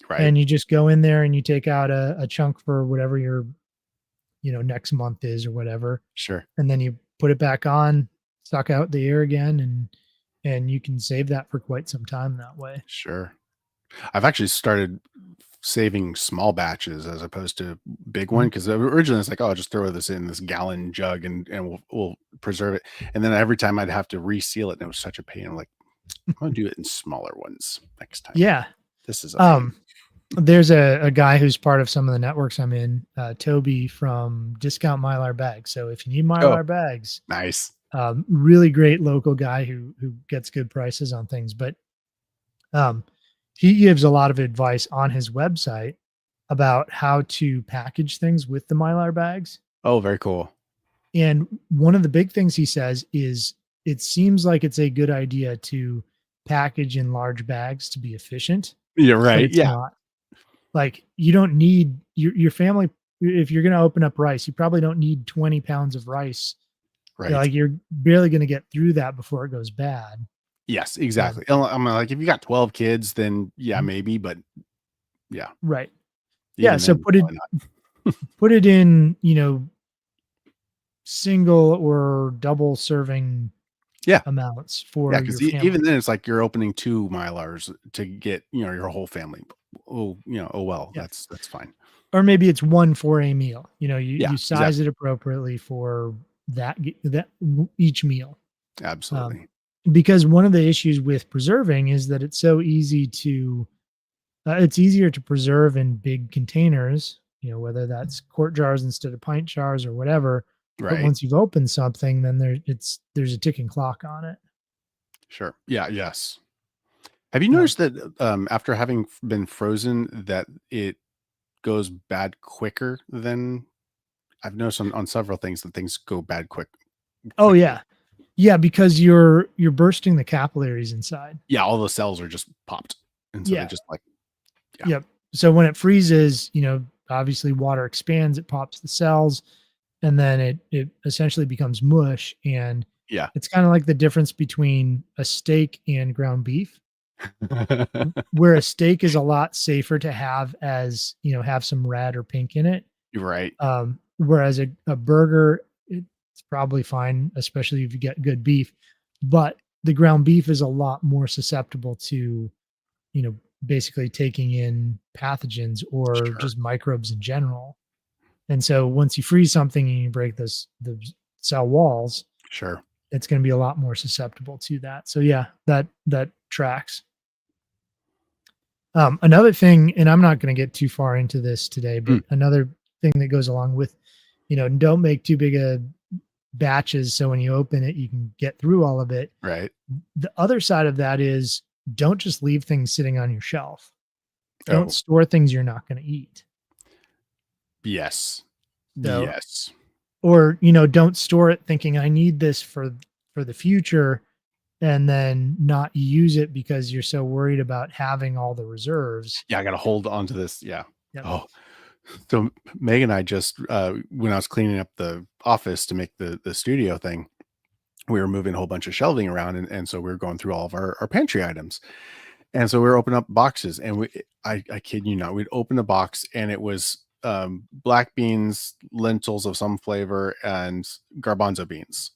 Right. and you just go in there and you take out a chunk for whatever your next month is or whatever, Sure. and then you put it back on, suck out the air again, and you can save that for quite some time that way. Sure. I've actually started saving small batches as opposed to big one Mhm. because originally it's like, oh, I'll just throw this in this gallon jug and we'll preserve it. And then every time I'd have to reseal it, and it was such a pain. I'm like, I'm gonna do it in smaller ones next time. Yeah. This is a pain. Um, there's a guy who's part of some of the networks I'm in, Toby from Discount Mylar Bags. So if you need Oh, Mylar bags, nice. really great local guy who gets good prices on things. But um, he gives a lot of advice on his website about how to package things with the Mylar bags. Oh, very cool. And one of the big things he says is it seems like it's a good idea to package in large bags to be efficient, Yeah, but right. it's Yeah, not. Like, you don't need your family. If you're going to open up rice, you probably don't need 20 pounds of rice. right. Like, you're barely going to get through that before it goes bad. Yes, Um, exactly. I'm like, if you got 12 kids, then yeah, mhm, maybe, but yeah, right. Yeah. even So then, put it probably not. put it in, single or double serving Yeah. amounts Yeah, for because your even family. then, it's like you're opening 2 Mylars to get, your whole family. Oh, oh, well, Yeah. that's fine. Or maybe it's one for a meal. Yeah, You size exactly. it appropriately for each meal. Um, Absolutely. because one of the issues with preserving is that it's easier to preserve in big containers, whether that's quart jars instead of pint jars or whatever. But Right. once you've opened something, then there's a ticking clock on it. Sure. Yeah, yes. Have you Um, noticed that, after having been frozen that it goes bad quicker than I've noticed on several things that things go bad oh quickly. yeah, yeah, because you're bursting the capillaries inside. Yeah, all the cells are just popped, and so they Yeah, just like yeah, yep. So when it freezes, obviously water expands, it pops the cells, and then it essentially becomes mush. And yeah. it's kind of like the difference between a steak and ground beef, where a steak is a lot safer to have as, have some red or pink in it. You're right. Whereas a burger, it's probably fine, especially if you get good beef. But the ground beef is a lot more susceptible to, you know, basically taking in pathogens or Sure, just microbes in general. And so once you freeze something and you break the cell walls, sure. it's going to be a lot more susceptible to that. So yeah, that tracks. Another thing, and I'm not going to get too far into this today, Mm, but another thing that goes along with, don't make too big a batches so when you open it, you can get through all of it. right. The other side of that is don't just leave things sitting on your shelf. Don't Oh, store things you're not going to eat. yes. So, Yes. or don't store it thinking I need this for the future and then not use it because you're so worried about having all the reserves. Yeah, I gotta hold on to this, yeah. Yep. Oh, so Meg and I just, when I was cleaning up the office to make the studio thing, we were moving a whole bunch of shelving around, and so we were going through all of our pantry items, and so we were opening up boxes, and I kid you not, we'd open a box, and it was, black beans, lentils of some flavor, and garbanzo beans,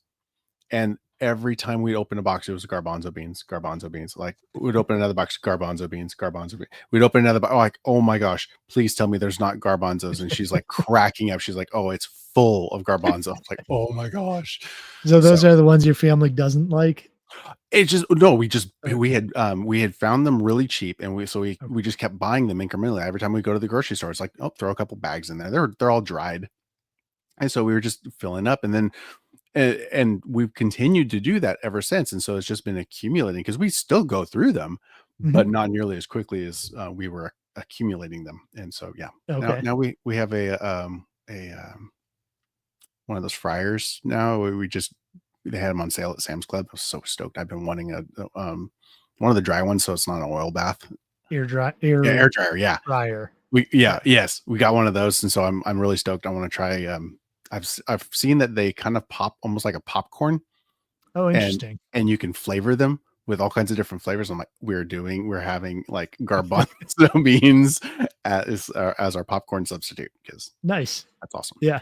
and every time we'd open a box, it was garbanzo beans, garbanzo beans. Like we'd open another box, garbanzo beans, garbanzo beans. We'd open another box, like, oh my gosh, please tell me there's not garbanzos. And she's like cracking up. She's like, oh, it's full of garbanzo. I was like, oh my gosh. So So those are the ones your family doesn't like? it just no, we Okay. had found them really cheap, and Okay. we just kept buying them incrementally. Every time we go to the grocery store, it's like, oh, throw a couple bags in there. They're all dried. And so we were just filling up, and then and we've continued to do that ever since. And so it's just been accumulating because we still go through them, Mhm. but not nearly as quickly as we were accumulating them. And so yeah, Okay. now we have a one of those fryers now. We just they had them on sale at Sam's Club. I was so stoked. I've been wanting one of the dry ones, so it's not an oil bath. Air Air dryer. Yeah, fryer. yeah, Yeah. yes, we got one of those, and so I'm really stoked. I want to try. I've seen that they kind of pop almost like a popcorn, Oh, and interesting. you can flavor them with all kinds of different flavors. I'm like, we're having like garbanzo beans as our popcorn substitute because Nice. that's awesome. Yeah.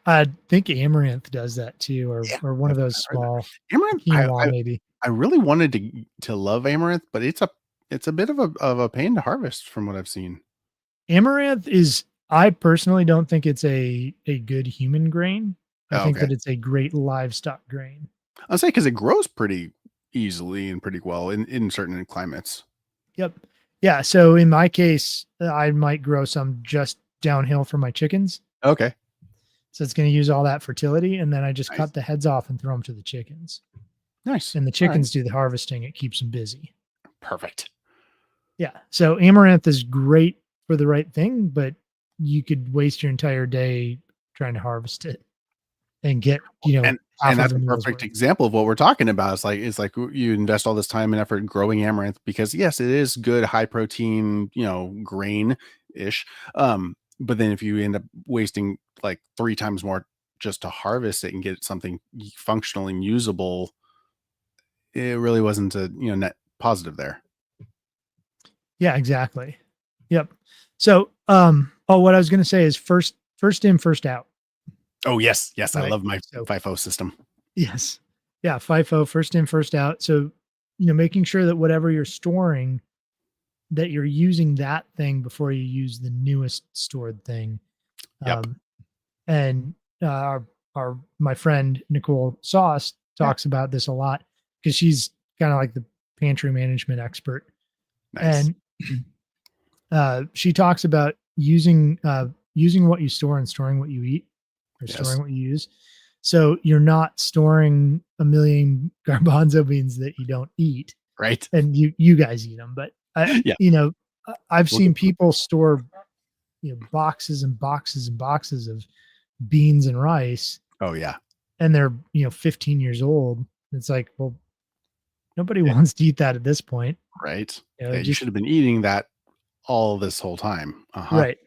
I think Amaranth does that too, Yeah, or one of those I've heard that. small Amaranth, quinoa maybe. I really wanted to love amaranth, but it's a bit of a pain to harvest from what I've seen. Amaranth is I personally don't think it's a good human grain. I Oh, think okay. that it's a great livestock grain. I'll say because it grows pretty easily and pretty well in certain climates. Yep. Yeah, so in my case, I might grow some just downhill for my chickens. Okay, So it's gonna use all that fertility, and then I just nice, cut the heads off and throw them to the chickens. nice. And the All right, chickens do the harvesting, it keeps them busy. perfect. Yeah. So amaranth is great for the right thing, but you could waste your entire day trying to harvest it and get, And half of that's a a meal's perfect worth. example of what we're talking about. It's like you invest all this time and effort growing amaranth because yes, it is good high protein, grain ish. But then if you end up wasting like 3 times more just to harvest it and get something functional and usable, it really wasn't a net positive there. Yeah, exactly. Yep. So, what I was gonna say is first in, first out, Oh yes, yes, I right? love my So FIFO system. yes. Yeah, FIFO, first in, first out. So, making sure that whatever you're storing, that you're using that thing before you use the newest stored thing. Yep. Um, and our my friend Nicole Sauce Yeah. talks about this a lot because she's kind of like the pantry management expert, Nice. and she talks about using what you store and storing what you eat, or storing Yes. what you use. So you're not storing a million garbanzo beans that you don't eat, Right. and you guys eat them. But Yeah. I've We'll seen get people store boxes and boxes and boxes of beans and rice, Oh yeah. and they're 15 years old. It's like, well, nobody Yeah. wants to eat that at this point. Right. Yeah, you Just should have been eating that all this whole time. Uh-huh. right.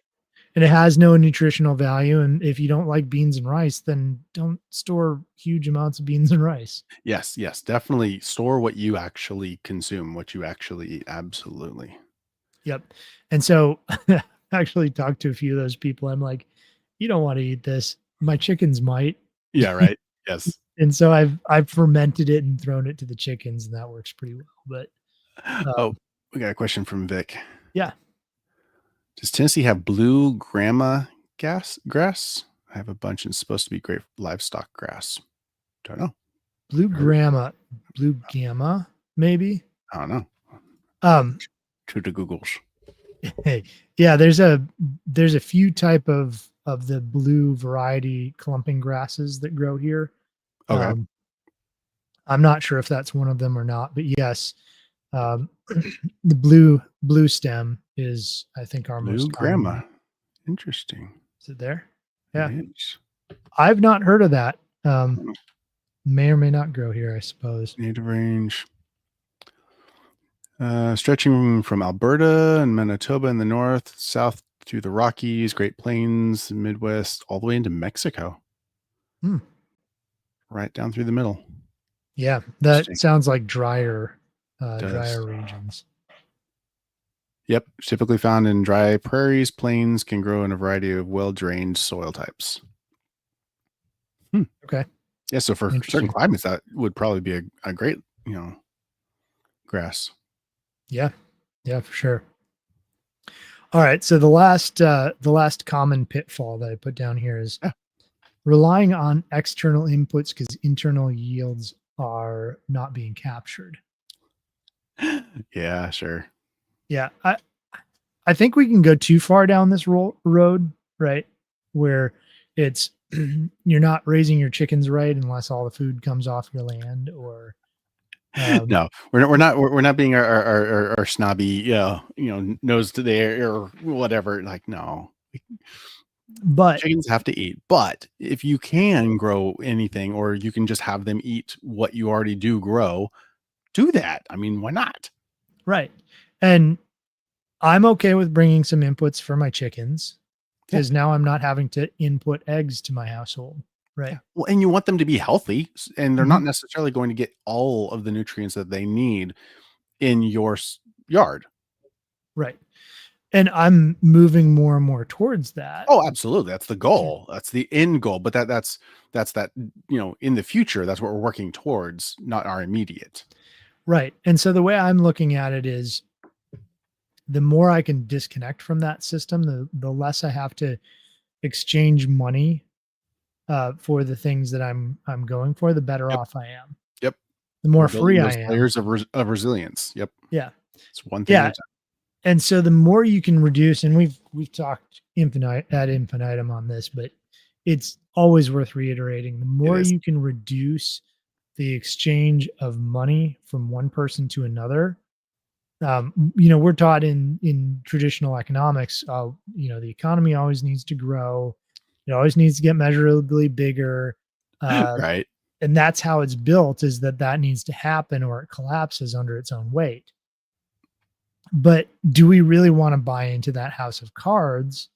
And it has no nutritional value. And if you don't like beans and rice, then don't store huge amounts of beans and rice. Yes, yes, definitely store what you actually consume, what you actually eat. Absolutely. Yep. And so I actually talked to a few of those people. I'm like, you don't want to eat this. My chickens might. Yeah, right. Yes. And so I've fermented it and thrown it to the chickens, and that works pretty well. But Oh, um, we got a question from Vic. yeah, Does Tennessee have blue grandma grass? I have a bunch and it's supposed to be great livestock grass. Don't know. blue Heard. grandma, blue gamma, maybe. I don't know. Um, To the Googles. Hey, yeah, there's a few type of the blue variety clumping grasses that grow here. Okay. Um, I'm not sure if that's one of them or not, but yes, um, the blue stem is, I think, our Blue most common grandma. one. Interesting. Is it there? It Yeah, is. I've not heard of that. May or may not grow here, I suppose. Native range. Stretching from Alberta and Manitoba in the north, south through the Rockies, Great Plains, Midwest, all the way into Mexico, Hmm. right down through the middle. Yeah, that Interesting. sounds like drier, Does. drier regions. Yep. Typically found in dry prairies, plains, can grow in a variety of well drained soil types. Hmm. Okay. Yeah, so for certain Interesting. climates, that would probably be a great, grass. Yeah. Yeah, for sure. All right. So the last common pitfall that I put down here is Yeah. relying on external inputs because internal yields are not being captured. Yeah, sure. Yeah. I think we can go too far down this road, right? Where it's you're not raising your chickens right unless all the food comes off your land, or um, No, we're not being our snobby, nose to the air or whatever. Like, no, but chickens have to eat. But if you can grow anything, or you can just have them eat what you already do grow, do that. I mean, why not? right. And I'm okay with bringing some inputs for my chickens Yeah, because now I'm not having to input eggs to my household, right? yeah. Well, and you want them to be healthy, and they're Mhm. not necessarily going to get all of the nutrients that they need in your yard. Right. And I'm moving more and more towards that. Oh, absolutely. That's the goal. That's the end goal. But that's that, in the future, that's what we're working towards, not our immediate. Right. And so the way I'm looking at it is the more I can disconnect from that system, the less I have to exchange money for the things that I'm going for, the better Yep. off I am. Yep. The more We're building free I those am. layers of resilience. Yep. Yeah. It's one thing at Yeah. a time. And so the more you can reduce, and we've talked infinite ad infinitum on this, but it's always worth reiterating. The It more is. you can reduce the exchange of money from one person to another, we're taught in traditional economics, the economy always needs to grow, it always needs to get measurably bigger, uh, Right. and that's how it's built. Is that needs to happen, or it collapses under its own weight. But do we really want to buy into that house of cards,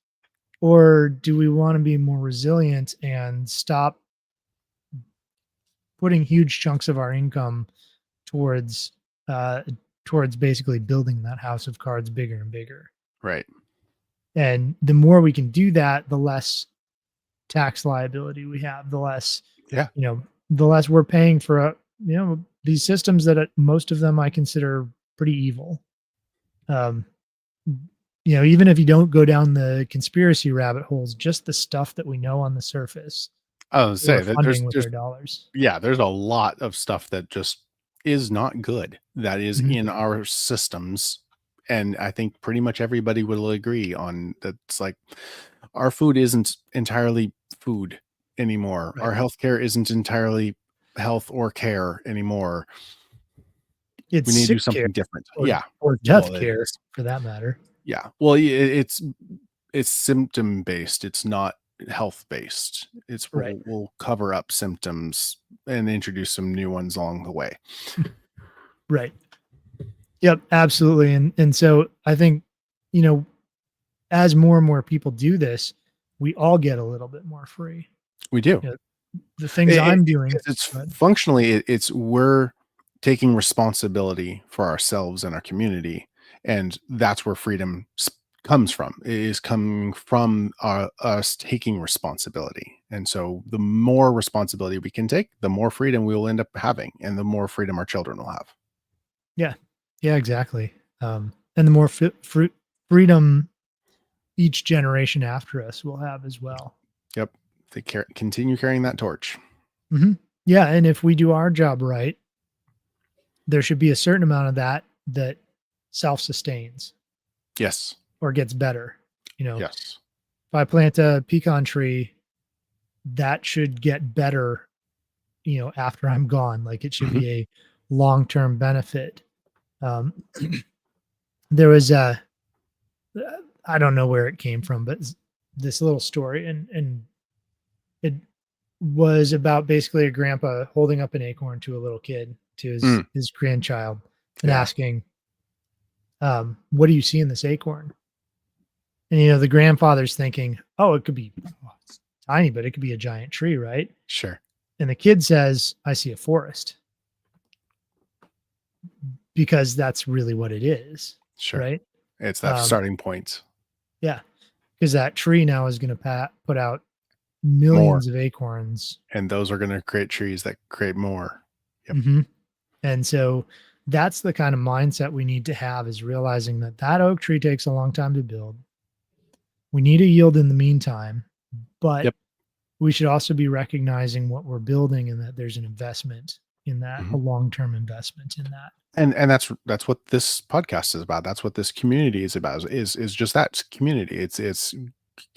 or do we want to be more resilient and stop putting huge chunks of our income towards uh, towards basically building that house of cards bigger and bigger? Right. And the more we can do that, the less tax liability we have, Yeah. the less we're paying for these systems that most of them I consider pretty evil. Um, Even if you don't go down the conspiracy rabbit holes, just the stuff that we know on the surface, I was we're say that funding with our dollars. there's a lot of stuff that just is not good that is Mhm. in our systems. And I think pretty much everybody will agree on that. It's like our food isn't entirely food anymore. Right. Our healthcare isn't entirely health or care anymore. It's We need to do sick care something different. or Yeah. or death Well, it care is. for that matter. Yeah. Well, it's symptom based. It's not health based. It's Right. we'll cover up symptoms and introduce some new ones along the way. Right. Yep, absolutely. And so I think, you know, as more and more people do this, we all get a little bit more free. We do. You know, the things I'm doing, 'Cause it's but functionally it's we're taking responsibility for ourselves and our community, and that's where freedom comes from. It is coming from us taking responsibility. And so the more responsibility we can take, the more freedom we will end up having, and the more freedom our children will have. yeah, yeah, exactly. And the more freedom each generation after us will have as well. Yep. They continue carrying that torch. Mhm. Yeah, and if we do our job right, there should be a certain amount of that self-sustains Yes. or gets better. Yes. If I plant a pecan tree, that should get better, after I'm gone. Like, it should Mhm. be a long-term benefit. Um, there was I don't know where it came from, but this little story, and it was about basically a grandpa holding up an acorn to a little kid, to his Mm, his grandchild, and yeah. asking, "What do you see in this acorn?" And the grandfather's thinking, "Oh, it could be it's tiny, but it could be a giant tree, right?" Sure. And the kid says, "I see a forest," because that's really what it is, Sure. right? It's that Um, starting point. yeah, because that tree now is going to put out More. millions of acorns. And those are going to create trees that create more. Yep. Mm-hmm. And so that's the kind of mindset we need to have, is realizing that that oak tree takes a long time to build. We need a yield in the meantime, but Yep. we should also be recognizing what we're building and that there's an investment in that, a Mhm. long-term investment in that. And that's what this podcast is about. That's what this community is about, is just that, it's community. It's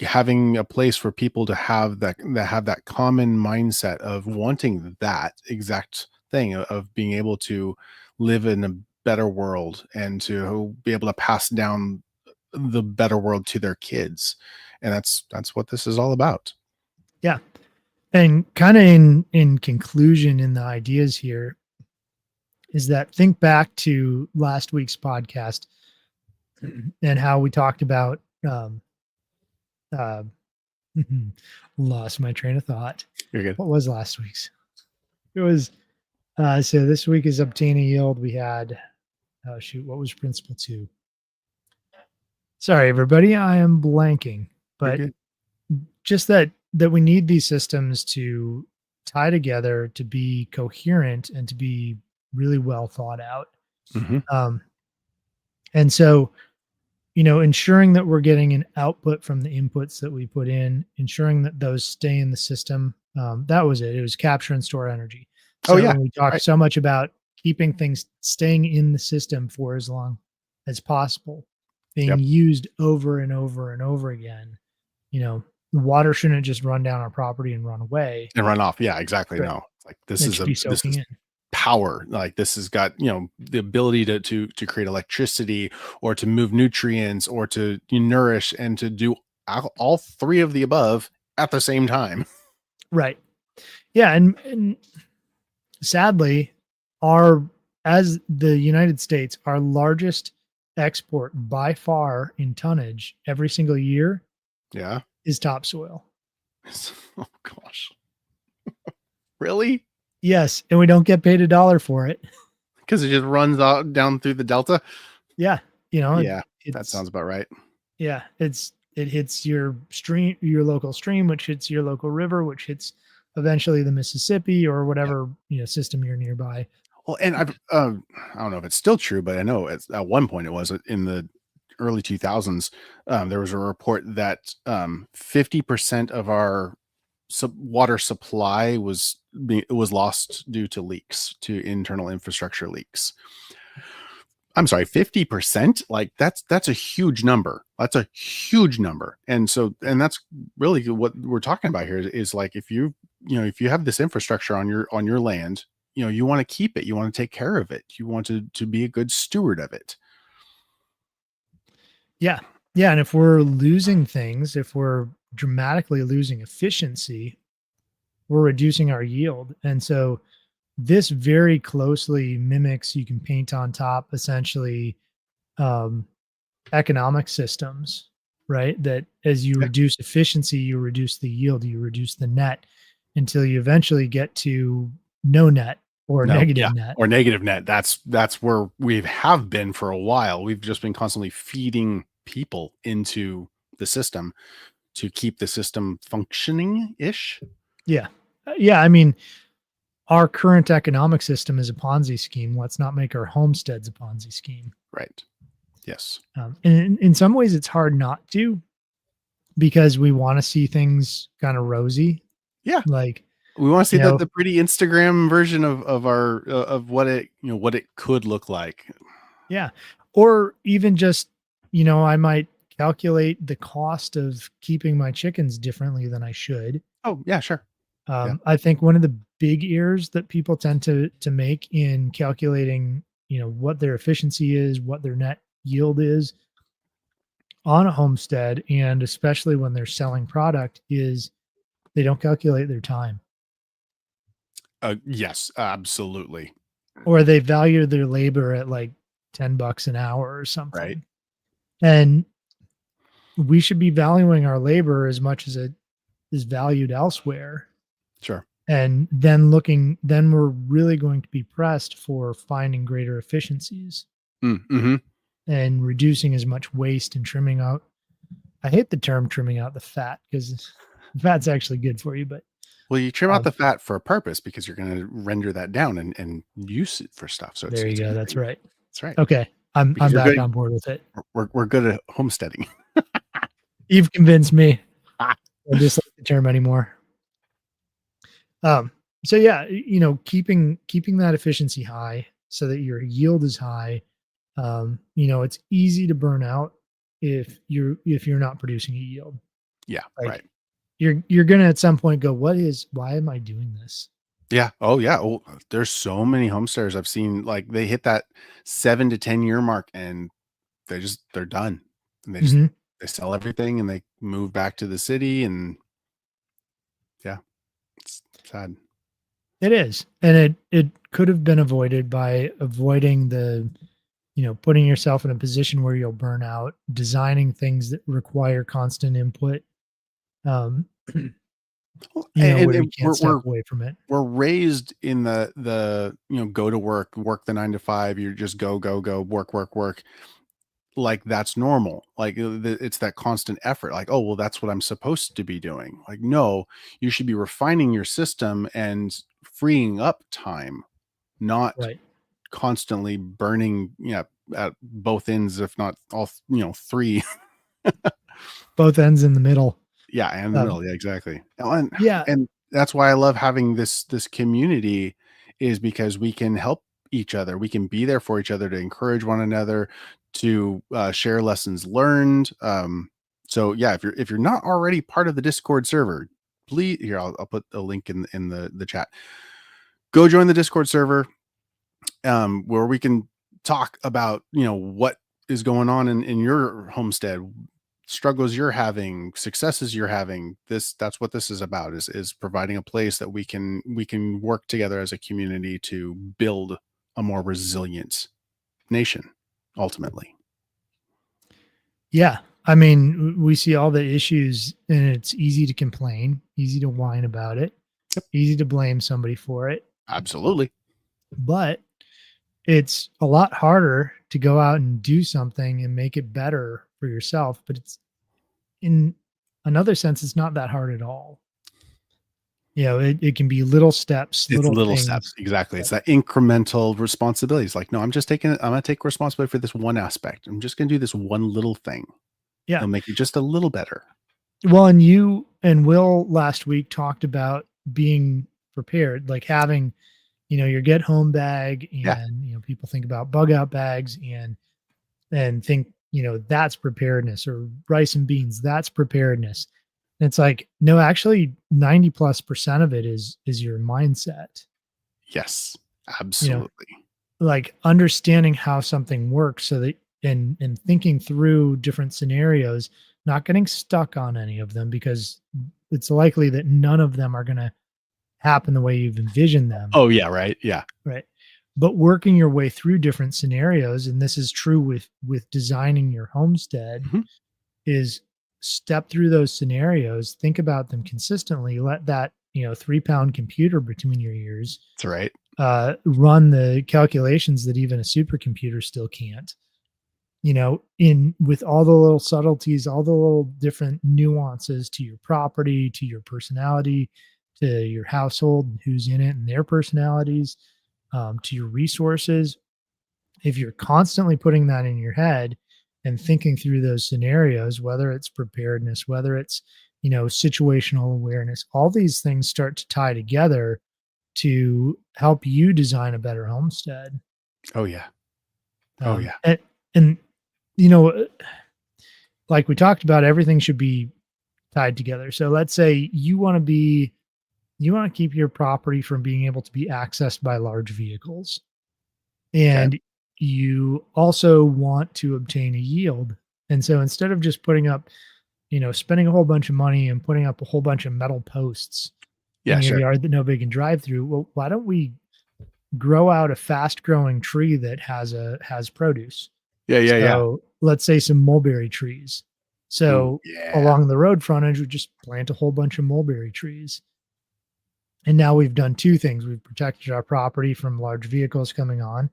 having a place for people to have that common mindset of wanting that exact thing, of being able to live in a better world and to be able to pass down the better world to their kids. And that's what this is all about. Yeah. And kind of in conclusion, in the ideas here, is that think back to last week's podcast and how we talked about uh, lost my train of thought. You're good. What was last week's? It was so this week is obtain a yield. We had oh shoot, what was principle 2? Sorry, everybody, I am blanking. You're But good. just that we need these systems to tie together, to be coherent, and to be really well thought out. Mhm. Um, and so, ensuring that we're getting an output from the inputs that we put in, ensuring that those stay in the system. That was it. It was capture and store energy. Oh, So yeah. we talked Right. so much about keeping things staying in the system for as long as possible, being Yep. used over and over and over again. The water shouldn't just run down our property and run away. And run off. Yeah, exactly. Right. No. It's like It should be this soaking is in. power. Like, this has got, the ability to create electricity, or to move nutrients, or to nourish, and to do all three of the above at the same time. Right. Yeah. And sadly, as the United States, our largest export by far in tonnage every single year Yeah. is topsoil. Oh gosh. Really? Yes. And we don't get paid $1 for it. Because it just runs out down through the delta. Yeah. Yeah, that It's, sounds about right. yeah, it hits your stream, your local stream, which hits your local river, which hits eventually the Mississippi or Yeah. whatever, system you're nearby. Well, and I don't know if it's still true, but I know at one point it was in the early 2000s. There was a report that 50% of our water supply was lost due to leaks, to internal infrastructure leaks. I'm sorry, 50%. Like, that's a huge number. That's a huge number. And that's really what we're talking about here, is like, if you have this infrastructure on your land, you want to keep it, you want to take care of it, you want to be a good steward of it. Yeah. Yeah. And if we're losing things, if we're dramatically losing efficiency, we're reducing our yield. And so this very closely mimics, you can paint on top essentially um, economic systems, right? That as you Yeah. reduce efficiency, you reduce the yield, you reduce the net until you eventually get to no net or No, negative yeah, net. or negative net. That's where we have been for a while. We've just been constantly feeding people into the system to keep the system functioning ish. Yeah. Yeah. I mean, our current economic system is a Ponzi scheme. Let's not make our homesteads a Ponzi scheme. Right. Yes. And in some ways, it's hard not to, because we want to see things kind of rosy. Yeah. Like, We want to see you know, the pretty Instagram version of our of what it could look like. yeah. Or even just, I might calculate the cost of keeping my chickens differently than I should. Oh, yeah, sure. Yeah. I think one of the big errors that people tend to make in calculating, what their efficiency is, what their net yield is on a homestead, and especially when they're selling product, is they don't calculate their time, Yes, absolutely. or they value their labor at like $10 an hour or Right. something. And we should be valuing our labor as much as it is valued elsewhere. Sure. And then we're really going to be pressed for finding greater efficiencies Mm-hmm. and reducing as much waste and trimming out. I hate the term trimming out the fat, because Fat's actually good for you, but Well, you trim out um, the fat for a purpose because you're going to render that down and use it for stuff. So there it's you a go. good That's thing. right. That's right. Okay, I'm Because we're back good. on board with it. We're good at homesteading. You've convinced me. I dislike the term anymore. Um, so yeah, keeping that efficiency high so that your yield is high. It's easy to burn out if you're not producing a yield. Yeah. Right. Like you're gonna at some point go, why am I doing this? Yeah. Oh, yeah. Oh, there's so many homesteaders I've seen, like, they hit that 7 to 10-year mark and they're done. And Mhm. they sell everything and they move back to the city and yeah, it's sad. It is. And it could have been avoided by avoiding putting yourself in a position where you'll burn out, designing things that require constant input, um, Well, where you and can't step away from it. we're raised in go to work the 9 to 5, you're just go, go, go, work, work, work. Like that's normal. Like it's that constant effort. Like, oh, well, that's what I'm supposed to be doing. Like, no, you should be refining your system and freeing up time, not Right. constantly burning, at both ends, if not all, three. Both ends in the middle. Yeah, and in the Um, middle. Yeah, exactly. yeah. And that's why I love having this community is because we can help each other. We can be there for each other to encourage one another, to share lessons learned. So yeah, if you're not already part of the Discord server, please here I'll put a link in the chat. Go join the Discord server, where we can talk about what is going on in your homestead, struggles you're having, successes you're having. That's what this is about, is providing a place that we can work together as a community to build a more resilient nation ultimately. Yeah. I mean, we see all the issues and it's easy to complain, easy to whine about it, Yep, easy to blame somebody for it. absolutely. But it's a lot harder to go out and do something and make it better for yourself. But it's in another sense, it's not that hard at all. It can be little steps, It's little little steps. things. Exactly. It's Right. that incremental responsibilities. Like, no, I'm going to take responsibility for this one aspect. I'm just going to do this one little thing. Yeah. It'll make it just a little better. Well, and you and Will last week talked about being prepared, like having, your get home bag Yeah. and, people think about bug out bags and think, that's preparedness or rice and beans, that's preparedness. And it's like, no, actually 90+% of it is your mindset. Yes. You know, Absolutely. like understanding how something works so that and thinking through different scenarios, not getting stuck on any of them because it's likely that none of them are going to happen the way you've envisioned them, Oh, yeah, right? Yeah. right? But working your way through different scenarios, and this is true with designing your homestead, Mhm. is step through those scenarios, think about them consistently, let that 3-pound computer between your ears That's right. run the calculations that even a supercomputer still can't. In with all the little subtleties, all the little different nuances to your property, to your personality, to your household, and who's in it, and their personalities, to your resources. If you're constantly putting that in your head and thinking through those scenarios, whether it's preparedness, whether it's situational awareness, all these things start to tie together to help you design a better homestead. Oh, yeah. Oh, Um, yeah. and, and you know, like we talked about, everything should be tied together. So let's say you want to keep your property from being able to be accessed by large vehicles, Okay. and you also want to obtain a yield. And so instead of just putting up, spending a whole bunch of money and putting up a whole bunch of metal posts in Yeah, your sure. yard that nobody can drive through, well, why don't we grow out a fast growing tree that has produce? Yeah, yeah, yeah. So let's say some mulberry trees. Ooh, So yeah. along the road frontage, we just plant a whole bunch of mulberry trees. And now we've done two things. We've protected our property from large vehicles coming on,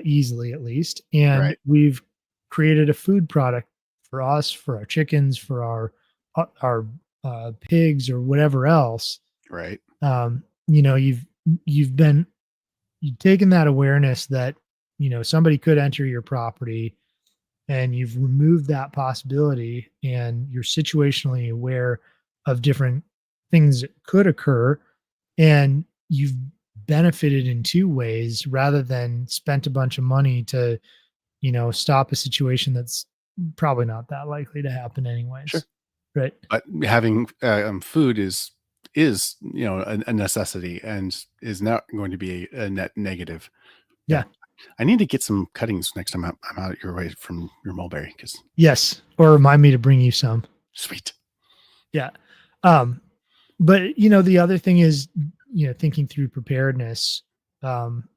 easily at least, and Right. we've created a food product for us, for our chickens, for our pigs or whatever else, Right. you know, you've been you've taken that awareness that, you know, somebody could enter your property, and you've removed that possibility, and you're situationally aware of different things that could occur, and you've benefited in two ways rather than spent a bunch of money to, you know, stop a situation that's probably not that likely to happen Sure. anyways. Right. But having food is a necessity and is not going to be a net negative. Yeah. Yeah. I need to get some cuttings next time I'm out your way from your mulberry because Yes. Or remind me to bring you some. sweet. Yeah. Um, but you know, the other thing is, you know, thinking through preparedness, um,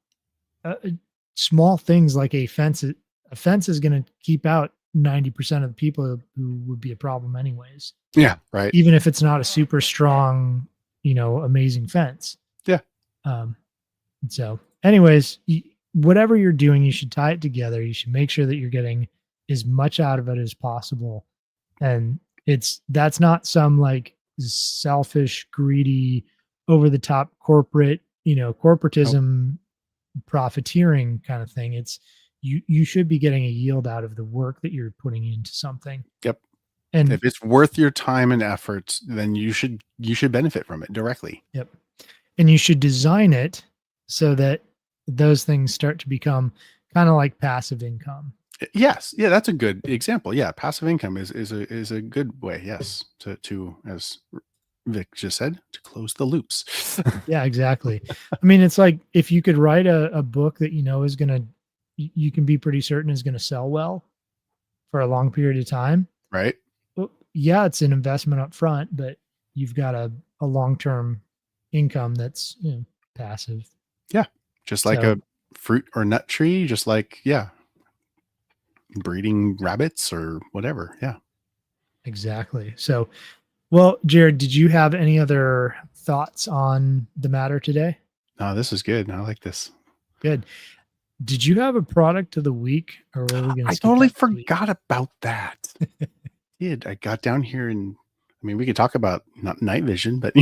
small things like a fence is going to keep out 90% of the people who would be a problem anyways, Yeah. Right. even if it's not a super strong, you know, amazing fence. Yeah. Um, so anyways, whatever you're doing, you should tie it together. You should make sure that you're getting as much out of it as possible. And that's not some like selfish, greedy, over the top corporate, you know, Nope. corporatism, profiteering kind of thing. It's you should be getting a yield out of the work that you're putting into something. Yep. And If it's worth your time and effort, then you should benefit from it directly. yep. And you should design it so that those things start to become kind of like passive income. Yes. Yeah, that's a good example. Yeah, passive income is a good way, yes, to as Vic just said, to close the loops. Yeah, exactly. I mean, it's like if you could write a book that you know is gonna you can be pretty certain is gonna sell well for a long period of time. Right? Well, yeah, it's an investment up front, but you've got a long term income that's, you know, passive. Yeah. Just like So a fruit or nut tree, just like, yeah, breeding rabbits or whatever. Yeah. exactly. So, well, Jared, did you have any other thoughts on the matter today? No, this is good. I like this. Good. Did you have a product of the week, or were we going to I skip totally that this week? forgot about that. I got down here and I mean, we could talk about not night vision, but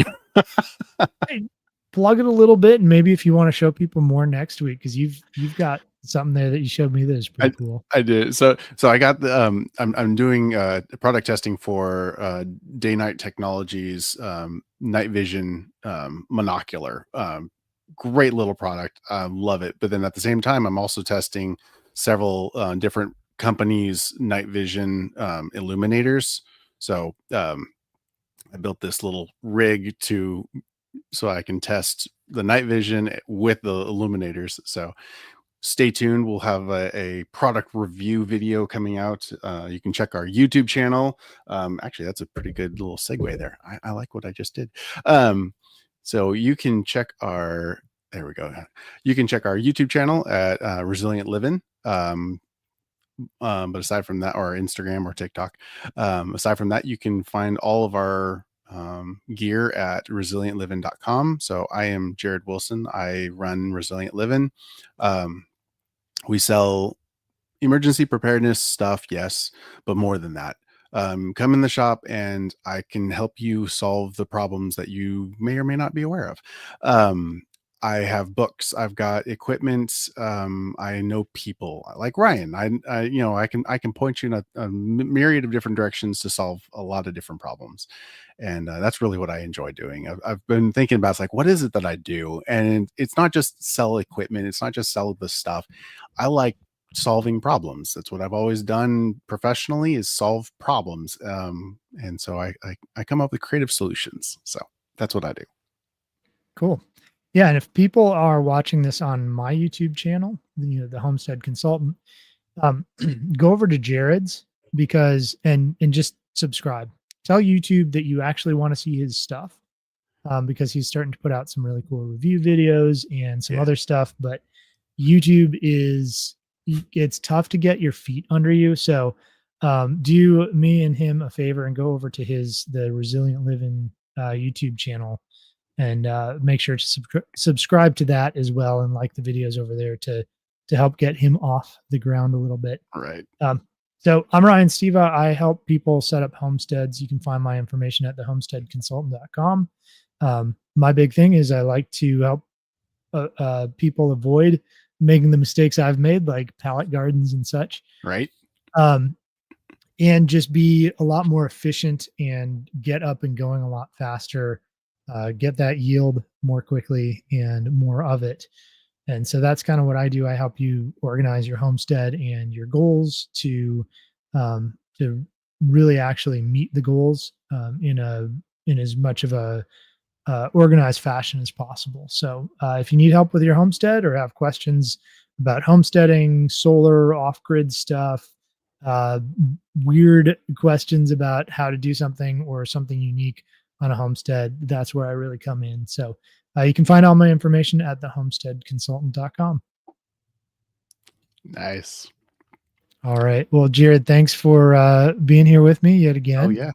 Hey, plug it a little bit, and maybe if you want to show people more next week, because you've got something there that you showed me that is I pretty cool. I did. So I got the I'm doing product testing for Day Night Technologies night vision monocular. Great little product. Love it. But then at the same time I'm also testing several different companies night vision illuminators. So I built this little rig to so I can test the night vision with the illuminators. So stay tuned. We'll have a product review video coming out. You can check our YouTube channel. Actually, that's a pretty good little segue there. I like what I just did. So you can check our, there we go. You can check our YouTube channel at Resilient Living. But aside from that, or Instagram or TikTok, aside from that, you can find all of our gear at resilientliving.com. So I am Jared Wilson. I run Resilient Living. We sell emergency preparedness stuff, yes, but more than that. Come in the shop and I can help you solve the problems that you may or may not be aware of. I have books, I've got equipment, I know people like Ryan. I can point you in a myriad of different directions to solve a lot of different problems. And that's really what I enjoy doing. I've been thinking about it's like, what is it that I do? And it's not just sell equipment, it's not just sell the stuff. I like solving problems. That's what I've always done professionally is solve problems. And so I come up with creative solutions. So that's what I do. Cool. Yeah, and if people are watching this on my YouTube channel, you know, the Homestead Consultant, um, go over to Jared's because and just subscribe. Tell YouTube that you actually want to see his stuff, because he's starting to put out some really cool review videos and some Yeah. other stuff. But YouTube is it's tough to get your feet under you. So do me and him a favor and go over to the Resilient Living YouTube channel and make sure to subscribe to that as well, and like the videos over there to help get him off the ground a little bit. Right. Um, So I'm Ryan Steva. I help people set up homesteads. You can find my information at thehomesteadconsultant.com. My big thing is I like to help people avoid making the mistakes I've made, like pallet gardens and such, Right. um, and just be a lot more efficient and get up and going a lot faster, get that yield more quickly and more of it. And so that's kind of what I do. I help you organize your homestead and your goals to really actually meet the goals in as much of a organized fashion as possible. So if you need help with your homestead or have questions about homesteading, solar, off-grid stuff, uh, weird questions about how to do something or something unique on a homestead, that's where I really come in. So you can find all my information at thehomesteadconsultant.com. Nice. All right. Well, Jared, thanks for being here with me yet Oh again. yeah.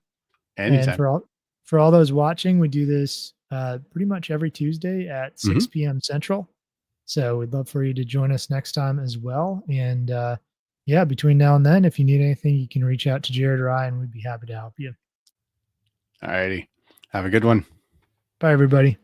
And Anytime. for all those watching, we do this pretty much every Tuesday at 6 p.m. Central. So we'd love for you to join us next time as well. And yeah, between now and then, if you need anything, you can reach out to Jared or I, and we'd be happy to help you. All righty. Have a good one. Bye, everybody.